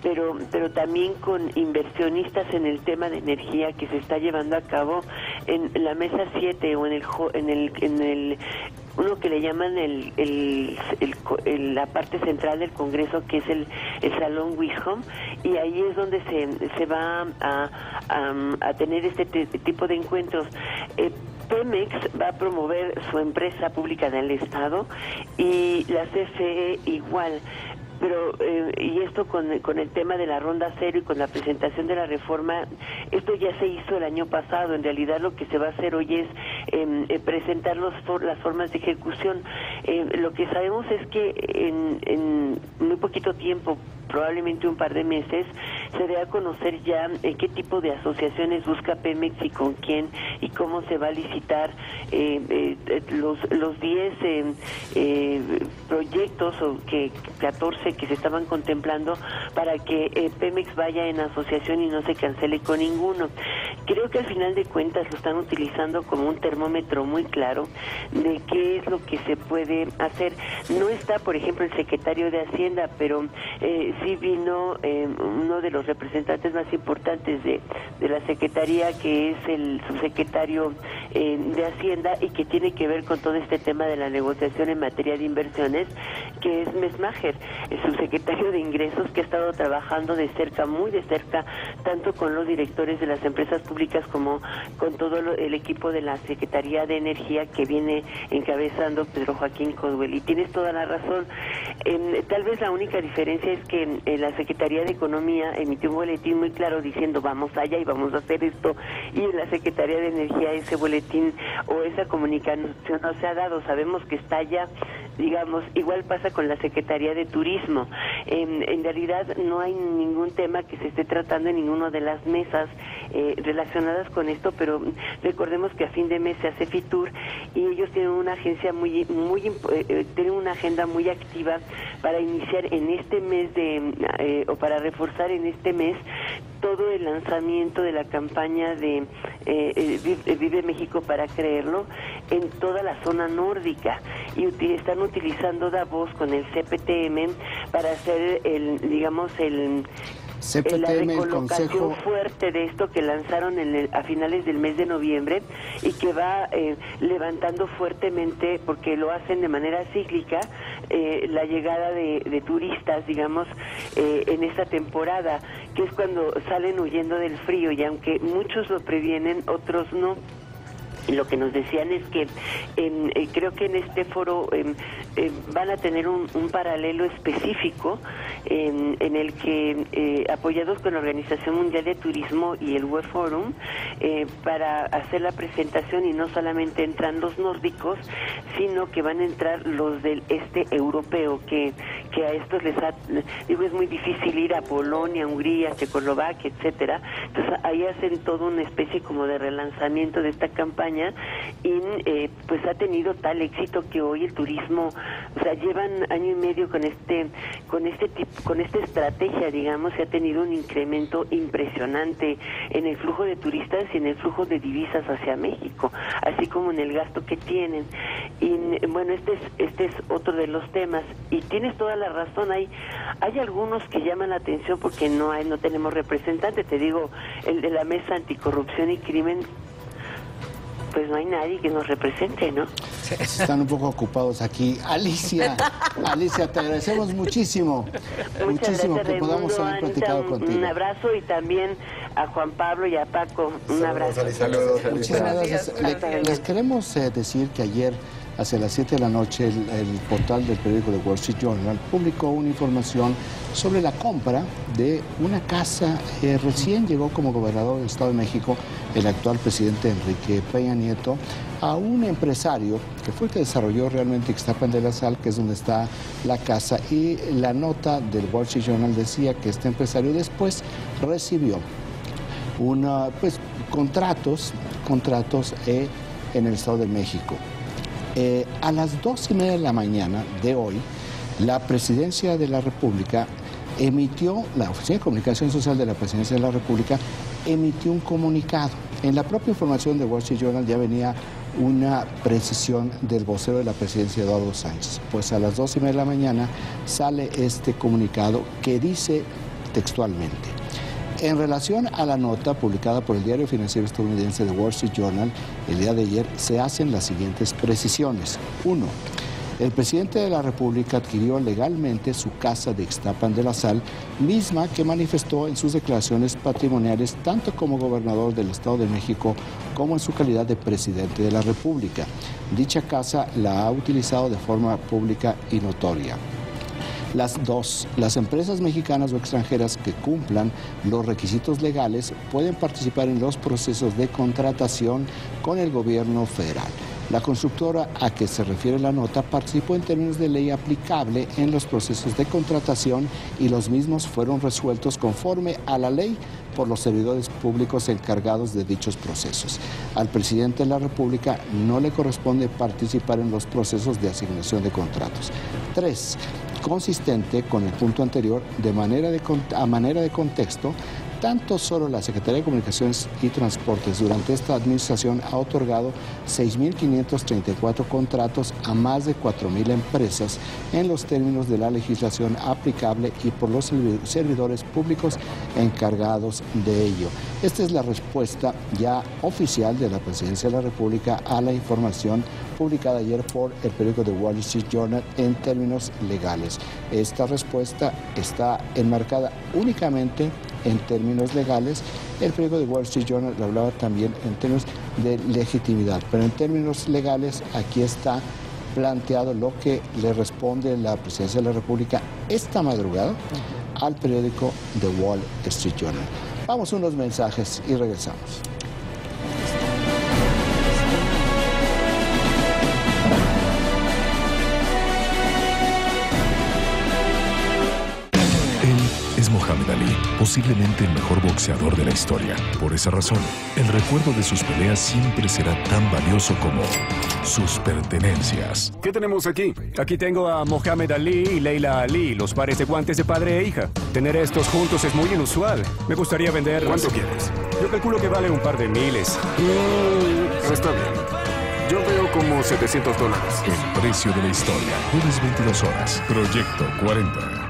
pero también con inversionistas en el tema de energía, que se está llevando a cabo en la mesa 7 o en el uno que le llaman la parte central del Congreso, que es el Salón Wisdom, y ahí es donde se va a tener este tipo de encuentros. Pemex va a promover su empresa pública del Estado y la CFE igual. Pero, y esto con el tema de la ronda 0 y con la presentación de la reforma, esto ya se hizo el año pasado. En realidad lo que se va a hacer hoy es presentar las formas de ejecución. Lo que sabemos es que en muy poquito tiempo, probablemente un par de meses, se debe a conocer ya qué tipo de asociaciones busca Pemex y con quién y cómo se va a licitar los 10 proyectos o 14 que se estaban contemplando para que Pemex vaya en asociación y no se cancele con ninguno. Creo que al final de cuentas lo están utilizando como un termómetro muy claro de qué es lo que se puede hacer. No está, por ejemplo, el secretario de Hacienda, pero sí vino uno de los representantes más importantes de la Secretaría, que es el subsecretario de Hacienda y que tiene que ver con todo este tema de la negociación en materia de inversiones, que es Mesmacher, el subsecretario de Ingresos, que ha estado trabajando de cerca, muy de cerca, tanto con los directores de las empresas públicas como con todo el equipo de la Secretaría de Energía que viene encabezando Pedro Joaquín Codwell. Y tienes toda la razón. Tal vez la única diferencia es que la Secretaría de Economía emitió un boletín muy claro diciendo vamos allá y vamos a hacer esto, y en la Secretaría de Energía ese boletín o esa comunicación no se ha dado. Sabemos que está allá, digamos. Igual pasa con la Secretaría de Turismo. En realidad no hay ningún tema que se esté tratando en ninguna de las mesas relacionadas con esto, pero recordemos que a fin de mes se hace FITUR y ellos tienen una agencia tienen una agenda muy activa para iniciar en este mes o para reforzar en este mes todo el lanzamiento de la campaña de Vive México para creerlo en toda la zona nórdica, y están utilizando Davos con el CPTM para hacer la recolocación fuerte de esto que lanzaron a finales del mes de noviembre y que va levantando fuertemente, porque lo hacen de manera cíclica, la llegada de turistas, digamos, en esta temporada, que es cuando salen huyendo del frío, y aunque muchos lo previenen, otros no. Lo que nos decían es que creo que en este foro van a tener un paralelo específico en el que, apoyados con la Organización Mundial de Turismo y el World Forum, para hacer la presentación, y no solamente entran los nórdicos, sino que van a entrar los del este europeo, que a estos es muy difícil ir a Polonia, Hungría, Checoslovaquia, etcétera. Entonces ahí hacen toda una especie como de relanzamiento de esta campaña, y pues ha tenido tal éxito que hoy el turismo, o sea, llevan año y medio con esta estrategia, digamos, y ha tenido un incremento impresionante en el flujo de turistas y en el flujo de divisas hacia México, así como en el gasto que tienen. Y bueno, este es otro de los temas, y tienes toda la razón. Hay algunos que llaman la atención porque no tenemos representante. Te digo, el de la Mesa Anticorrupción y Crimen, pues no hay nadie que nos represente, ¿no? Están un poco ocupados aquí. Alicia, te agradecemos muchísimo. Muchísimo gracias, que Raimundo, podamos haber platicado contigo. Un abrazo, y también a Juan Pablo y a Paco. Un abrazo. Saludos. Muchísimas gracias. Les queremos decir que ayer, hacia las 7 de la noche, el portal del periódico The Wall Street Journal publicó una información sobre la compra de una casa. Recién llegó como gobernador del Estado de México el actual presidente Enrique Peña Nieto a un empresario que fue el que desarrolló realmente Ixtapan de la Sal, que es donde está la casa, y la nota del Wall Street Journal decía que este empresario después recibió contratos en el Estado de México. A las 2:30 de la mañana de hoy, la Presidencia de la República la Oficina de Comunicación Social de la Presidencia de la República emitió un comunicado. En la propia información de Wall Street Journal ya venía una precisión del vocero de la Presidencia, Eduardo Sánchez. Pues a las 2:30 de la mañana sale este comunicado que dice textualmente: en relación a la nota publicada por el diario financiero estadounidense The Wall Street Journal el día de ayer, se hacen las siguientes precisiones. 1. El presidente de la República adquirió legalmente su casa de Ixtapan de la Sal, misma que manifestó en sus declaraciones patrimoniales tanto como gobernador del Estado de México como en su calidad de presidente de la República. Dicha casa la ha utilizado de forma pública y notoria. Las empresas mexicanas o extranjeras que cumplan los requisitos legales pueden participar en los procesos de contratación con el gobierno federal. La constructora a que se refiere la nota participó en términos de ley aplicable en los procesos de contratación y los mismos fueron resueltos conforme a la ley por los servidores públicos encargados de dichos procesos. Al presidente de la República no le corresponde participar en los procesos de asignación de contratos. 3. Consistente con el punto anterior, a manera de contexto, tanto solo la Secretaría de Comunicaciones y Transportes durante esta administración ha otorgado 6.534 contratos a más de 4.000 empresas en los términos de la legislación aplicable y por los servidores públicos encargados de ello. Esta es la respuesta ya oficial de la Presidencia de la República a la información publicada ayer por el periódico The Wall Street Journal en términos legales. Esta respuesta está enmarcada únicamente en términos legales. El periódico de Wall Street Journal hablaba también en términos de legitimidad, pero en términos legales aquí está planteado lo que le responde la Presidencia de la República esta madrugada al periódico The Wall Street Journal. Vamos a unos mensajes y regresamos. Es Mohamed Ali, posiblemente el mejor boxeador de la historia. Por esa razón, el recuerdo de sus peleas siempre será tan valioso como sus pertenencias. ¿Qué tenemos aquí? Aquí tengo a Mohamed Ali y Leila Ali, los pares de guantes de padre e hija. Tener estos juntos es muy inusual. Me gustaría venderlos. ¿Cuánto quieres? Yo calculo que vale un par de miles. Está bien. Yo veo como $700. El precio de la historia. Jueves 22 horas. Proyecto 40.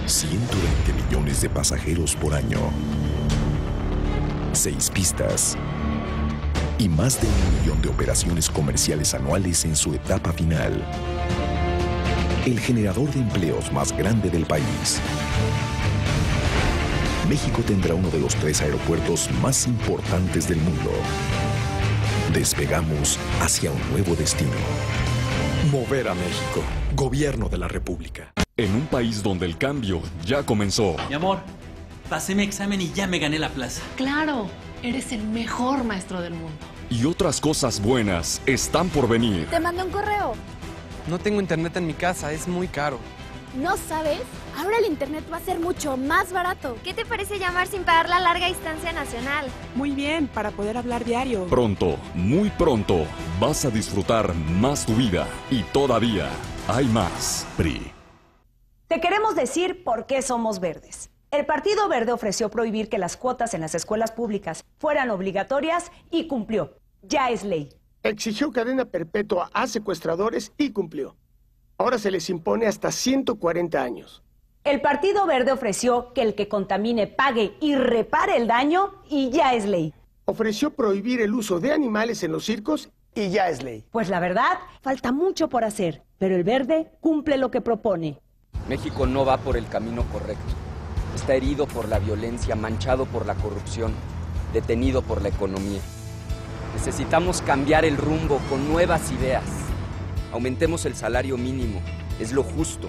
120 millones de pasajeros por año, 6 pistas y más de 1 millón de operaciones comerciales anuales en su etapa final. El generador de empleos más grande del país. México tendrá uno de los 3 aeropuertos más importantes del mundo. Despegamos hacia un nuevo destino. Mover a México. Gobierno de la República. En un país donde el cambio ya comenzó. Mi amor, pasé mi examen y ya me gané la plaza. Claro, eres el mejor maestro del mundo. Y otras cosas buenas están por venir. Te mandé un correo. No tengo internet en mi casa, es muy caro. ¿No sabes? Ahora el internet va a ser mucho más barato. ¿Qué te parece llamar sin pagar la larga distancia nacional? Muy bien, para poder hablar diario. Pronto, muy pronto, vas a disfrutar más tu vida. Y todavía hay más. PRI. Te queremos decir por qué somos verdes. El Partido Verde ofreció prohibir que las cuotas en las escuelas públicas fueran obligatorias y cumplió. Ya es ley. Exigió cadena perpetua a secuestradores y cumplió. Ahora se les impone hasta 140 años. El Partido Verde ofreció que el que contamine pague y repare el daño y ya es ley. Ofreció prohibir el uso de animales en los circos y ya es ley. Pues la verdad, falta mucho por hacer, pero el Verde cumple lo que propone. México no va por el camino correcto. Está herido por la violencia, manchado por la corrupción, detenido por la economía. Necesitamos cambiar el rumbo con nuevas ideas. Aumentemos el salario mínimo, es lo justo.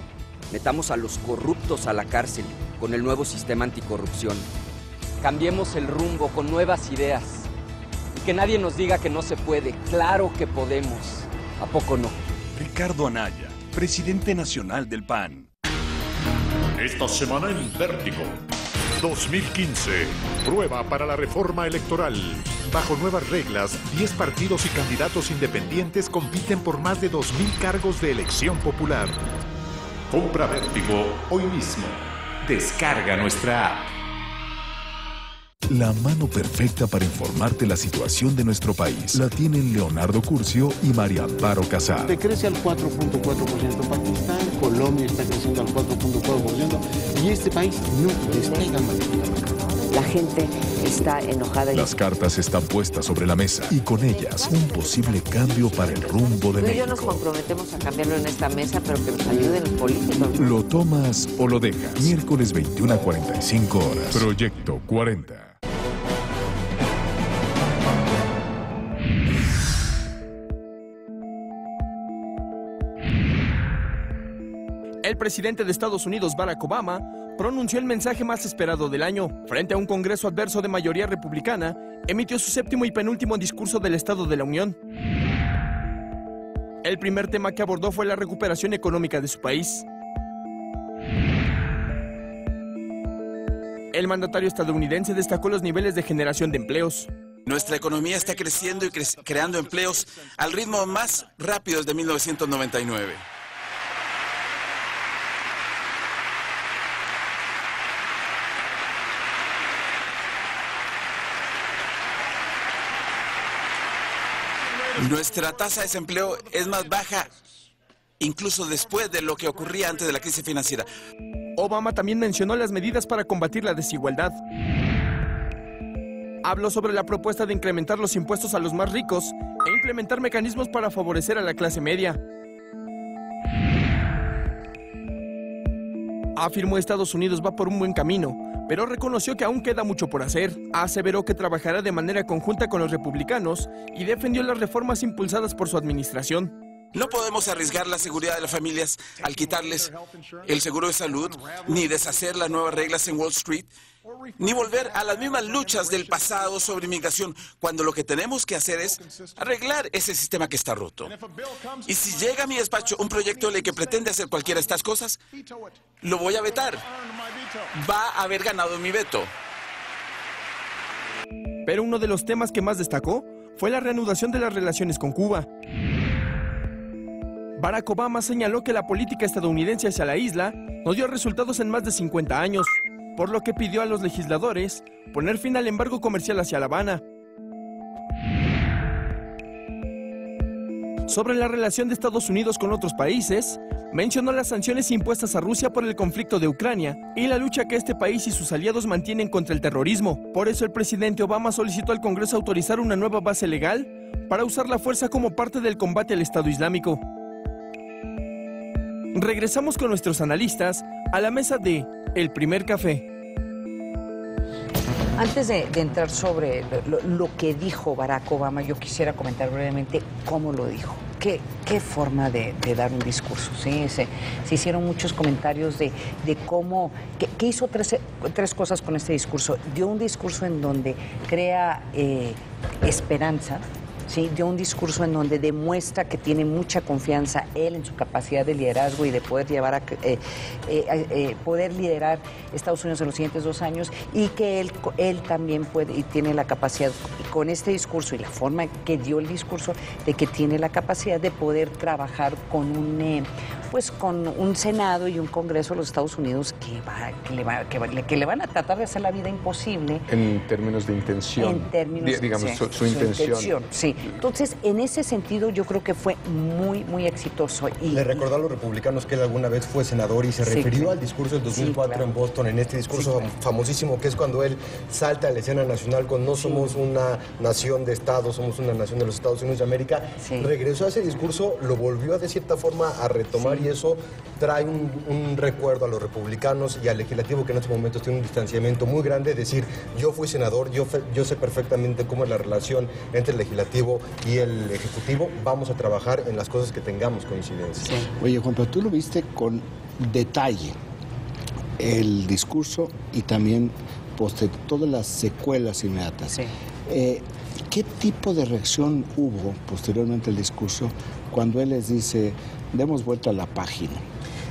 Metamos a los corruptos a la cárcel con el nuevo sistema anticorrupción. Cambiemos el rumbo con nuevas ideas. Y que nadie nos diga que no se puede. Claro que podemos. ¿A poco no? Ricardo Anaya, presidente nacional del PAN. Esta semana en Vértigo. 2015. Prueba para la reforma electoral. Bajo nuevas reglas, 10 partidos y candidatos independientes compiten por más de 2.000 cargos de elección popular. Compra Vértigo hoy mismo. Descarga nuestra app. La mano perfecta para informarte la situación de nuestro país la tienen Leonardo Curcio y María Amparo Casar. Crece al 4.4% Pakistán, Colombia está creciendo al 4.4% y este país no despega más. La gente está enojada. Las cartas están puestas sobre la mesa y con ellas un posible cambio para el rumbo de Tú y México. yo nos comprometemos a cambiarlo en esta mesa, pero que nos ayuden los políticos. ¿Lo tomas o lo dejas? Miércoles 21 a 45 horas. Proyecto 40. El presidente de Estados Unidos, Barack Obama, pronunció el mensaje más esperado del año frente a un Congreso adverso de mayoría republicana emitió su séptimo y penúltimo discurso del Estado de la Unión. El primer tema que abordó fue la recuperación económica de su país. El mandatario estadounidense destacó los niveles de generación de empleos. Nuestra economía está creciendo y creando empleos al ritmo más rápido desde 1999. Nuestra tasa de desempleo es más baja incluso después de lo que ocurría antes de la crisis financiera. Obama también mencionó las medidas para combatir la desigualdad. Habló sobre la propuesta de incrementar los impuestos a los más ricos e implementar mecanismos para favorecer a la clase media. Afirmó que Estados Unidos va por un buen camino, pero reconoció que aún queda mucho por hacer. Aseveró que trabajará de manera conjunta con los republicanos y defendió las reformas impulsadas por su administración. No podemos arriesgar la seguridad de las familias al quitarles el seguro de salud, ni deshacer las nuevas reglas en Wall Street, ni volver a las mismas luchas del pasado sobre inmigración, cuando lo que tenemos que hacer es arreglar ese sistema que está roto. Y si llega a mi despacho un proyecto de ley que pretende hacer cualquiera de estas cosas, lo voy a vetar. Va a haber ganado mi veto. Pero uno de los temas que más destacó fue la reanudación de las relaciones con Cuba. Barack Obama señaló que la política estadounidense hacia la isla no dio resultados en más de 50 años, por lo que pidió a los legisladores poner fin al embargo comercial hacia La Habana. Sobre la relación de Estados Unidos con otros países, mencionó las sanciones impuestas a Rusia por el conflicto de Ucrania y la lucha que este país y sus aliados mantienen contra el terrorismo. Por eso el presidente Obama solicitó al Congreso autorizar una nueva base legal para usar la fuerza como parte del combate al Estado Islámico. Regresamos con nuestros analistas a la mesa de El Primer Café. Antes de entrar sobre lo que dijo Barack Obama, yo quisiera comentar brevemente cómo lo dijo. Qué forma de dar un discurso, ¿sí? Se hicieron muchos comentarios de cómo... que hizo tres cosas con este discurso. Dio un discurso en donde crea esperanza, ¿sí? Dio un discurso en donde demuestra que tiene mucha confianza él en su capacidad de liderazgo y de poder llevar poder liderar Estados Unidos en los siguientes 2 años, y que él también puede y tiene la capacidad, con este discurso y la forma que dio el discurso, de que tiene la capacidad de poder trabajar con un Senado y un Congreso de los Estados Unidos que le van a tratar de hacer la vida imposible. En términos de intención. En términos, digamos, sí, su intención. Sí. Entonces, en ese sentido, yo creo que fue muy, muy exitoso. Le recordó a los republicanos que él alguna vez fue senador y se refirió al discurso del 2004 en Boston, en este discurso famosísimo, que es cuando él salta a la escena nacional con no somos una nación de estados, somos una nación de los Estados Unidos de América. Regresó a ese discurso, lo volvió de cierta forma a retomar, y eso trae un recuerdo a los republicanos y al legislativo, que en estos momentos tiene un distanciamiento muy grande. Decir, yo fui senador, yo sé perfectamente cómo es la relación entre el legislativo y el ejecutivo, vamos a trabajar en las cosas que tengamos coincidencia. Oye, Juan, pero tú lo viste con detalle, el discurso y también todas las secuelas inmediatas. ¿Qué tipo de reacción hubo posteriormente al discurso cuando él les dice, demos vuelta a la página?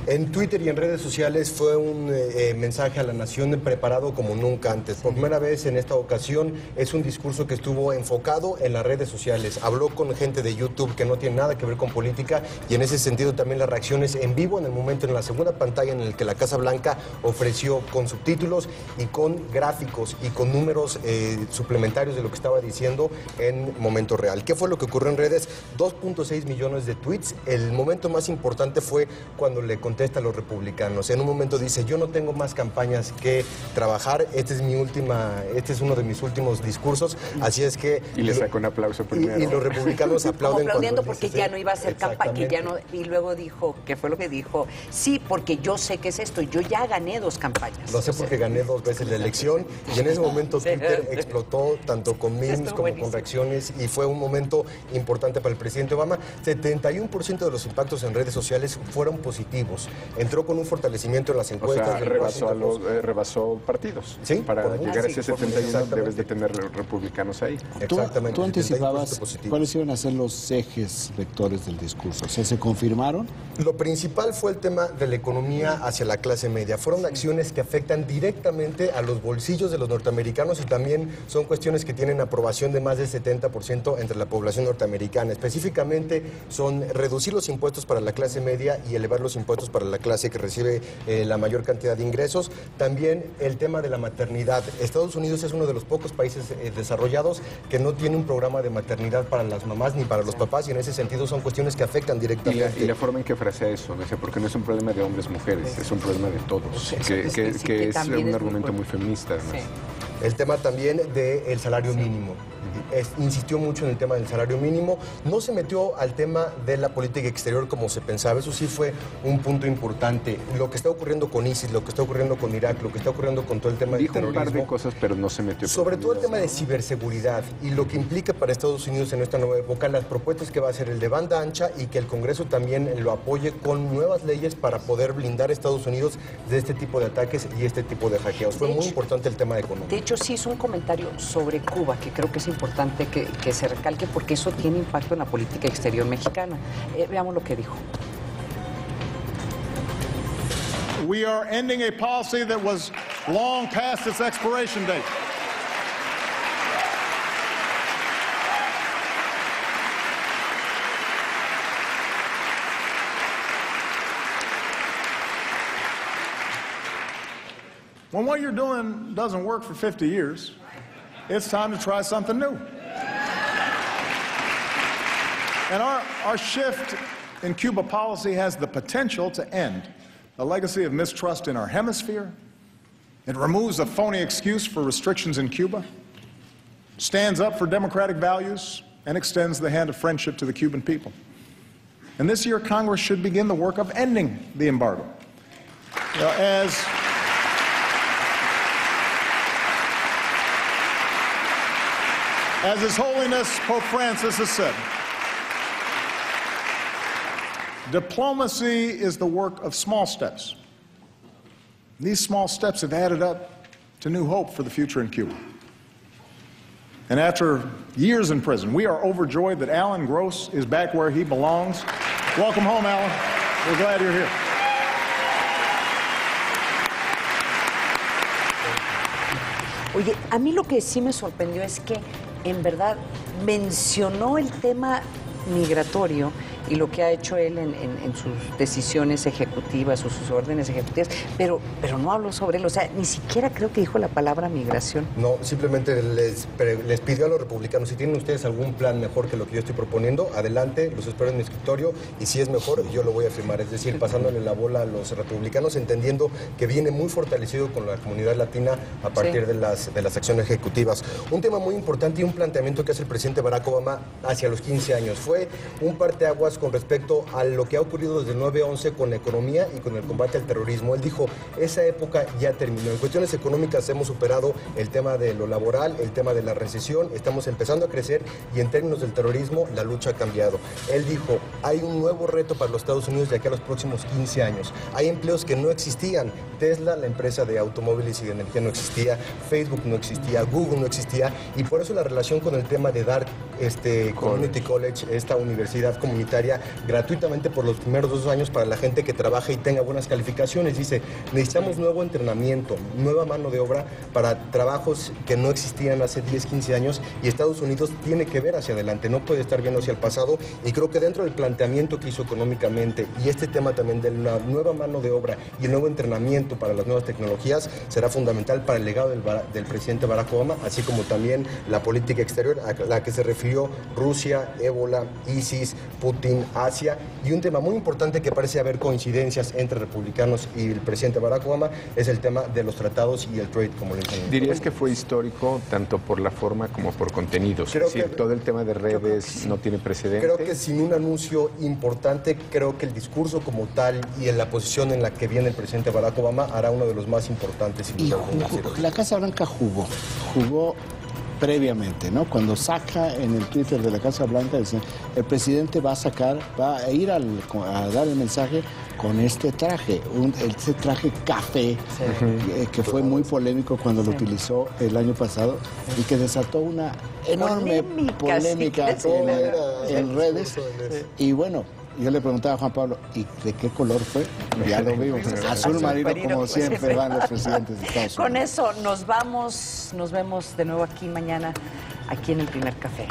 En Twitter y en redes sociales fue un mensaje a la nación preparado como nunca antes. Por primera vez en esta ocasión es un discurso que estuvo enfocado en las redes sociales. Habló con gente de YouTube que no tiene nada que ver con política, y en ese sentido también las reacciones en vivo en el momento, en la segunda pantalla, en el que la Casa Blanca ofreció con subtítulos y con gráficos y con números suplementarios de lo que estaba diciendo en momento real. ¿Qué fue lo que ocurrió en redes? 2.6 millones de tweets. El momento más importante fue cuando le contesta a los republicanos. En un momento dice, yo no tengo más campañas que trabajar, este es uno de mis últimos discursos, así es que... Y le saca un aplauso primero. Y los republicanos aplauden aplaudiendo porque ya no iba a hacer campaña, y luego dijo, ¿qué fue lo que dijo? Sí, porque yo sé que es esto, yo ya gané 2 campañas. Lo sé porque gané 2 veces la elección, y en ese momento Twitter explotó tanto con memes como con reacciones, y fue un momento importante para el presidente Obama. 71% de los impactos en redes sociales fueron positivos. años. Entró con un fortalecimiento en las encuestas. O sea, rebasó partidos. Sí. Para llegar a ese 71 debes de tener republicanos ahí. Exactamente. ¿Tú anticipabas cuáles iban a ser los ejes rectores del discurso? O sea, ¿se confirmaron? Lo principal fue el tema de la economía hacia la clase media. Fueron acciones que afectan directamente a los bolsillos de los norteamericanos y también son cuestiones que tienen aprobación de más del 70% entre la población norteamericana. Específicamente son reducir los impuestos para la clase media y elevar los impuestos para la clase que recibe la mayor cantidad de ingresos. También el tema de la maternidad. Estados Unidos es uno de los pocos países desarrollados que no tiene un programa de maternidad para las mamás ni para los papás y en ese sentido son cuestiones que afectan directamente. Y la forma en que frasea eso, ¿no? Porque no es un problema de hombres, mujeres, es un problema de todos, que es un argumento muy feminista, además. Sí. El tema también del salario mínimo. Insistió mucho en el tema del salario mínimo, no se metió al tema de la política exterior como se pensaba, eso sí fue un punto importante. Lo que está ocurriendo con ISIS, lo que está ocurriendo con Irak, lo que está ocurriendo con todo el tema del terrorismo. Dijo un par de cosas, pero no se metió. Sobre todo el tema de ciberseguridad y lo que implica para Estados Unidos en esta nueva época, las propuestas que va a hacer el de banda ancha y que el Congreso también lo apoye con nuevas leyes para poder blindar a Estados Unidos de este tipo de ataques y este tipo de hackeos. Fue muy importante el tema de economía. De hecho, sí hizo un comentario sobre Cuba, que creo que es importante que se recalque porque eso tiene impacto en la política exterior mexicana. Veamos lo que dijo. We are ending a policy that was long past its expiration date. When what you're doing doesn't work for 50 years, it's time to try something new. And our shift in Cuba policy has the potential to end a legacy of mistrust in our hemisphere. It removes a phony excuse for restrictions in Cuba, stands up for democratic values, and extends the hand of friendship to the Cuban people. And this year, Congress should begin the work of ending the embargo. As His Holiness Pope Francis has said, diplomacy is the work of small steps. These small steps have added up to new hope for the future in Cuba. And after years in prison, we are overjoyed that Alan Gross is back where he belongs. Welcome home, Alan. We're glad you're here. Oye, a mí lo que sí me sorprendió es que en verdad mencionó el tema migratorio y lo que ha hecho él en sus decisiones ejecutivas o sus órdenes ejecutivas, pero no habló sobre él, o sea, ni siquiera creo que dijo la palabra migración. No, simplemente les pidió a los republicanos, si tienen ustedes algún plan mejor que lo que yo estoy proponiendo, adelante, los espero en mi escritorio y si es mejor, yo lo voy a firmar, es decir, pasándole la bola a los republicanos, entendiendo que viene muy fortalecido con la comunidad latina a partir de las acciones ejecutivas. Un tema muy importante y un planteamiento que hace el presidente Barack Obama hacia los 15 años, fue un parteaguas con respecto a lo que ha ocurrido desde el 9/11 con la economía y con el combate al terrorismo. Él dijo, esa época ya terminó. En cuestiones económicas hemos superado el tema de lo laboral, el tema de la recesión, estamos empezando a crecer y en términos del terrorismo la lucha ha cambiado. Él dijo, hay un nuevo reto para los Estados Unidos de aquí a los próximos 15 años. Hay empleos que no existían. Tesla, la empresa de automóviles y de energía, no existía. Facebook no existía. Google no existía. Y por eso la relación con el tema de dar Community College, esta universidad comunitaria, gratuitamente por los primeros 2 años para la gente que trabaja y tenga buenas calificaciones. Dice, necesitamos nuevo entrenamiento, nueva mano de obra para trabajos que no existían hace 10, 15 años y Estados Unidos tiene que ver hacia adelante, no puede estar viendo hacia el pasado y creo que dentro del planteamiento que hizo económicamente y este tema también de la nueva mano de obra y el nuevo entrenamiento para las nuevas tecnologías será fundamental para el legado del presidente Barack Obama, así como también la política exterior a la que se refirió Rusia, ébola, ISIS, Putin, Asia, y un tema muy importante que parece haber coincidencias entre republicanos y el presidente Barack Obama es el tema de los tratados y el trade, como le dicen. ¿Dirías que fue histórico tanto por la forma como por contenidos? Creo es decir, que, todo el tema de redes sí. No tiene precedente. Creo que sin un anuncio importante, creo que el discurso como tal y en la posición en la que viene el presidente Barack Obama hará uno de los más importantes. Y la Casa Blanca jugó previamente, ¿no? Cuando saca en el Twitter de la Casa Blanca, dice, el presidente va a ir a dar el mensaje con este traje, este traje café, que fue muy polémico cuando lo utilizó el año pasado y que desató una enorme polémica en redes. Y bueno, yo le preguntaba a Juan Pablo, ¿y de qué color fue? Ya lo vimos, azul marino, como siempre van los presidentes de Estados Unidos. Con eso nos vemos de nuevo aquí mañana, aquí en El Primer Café.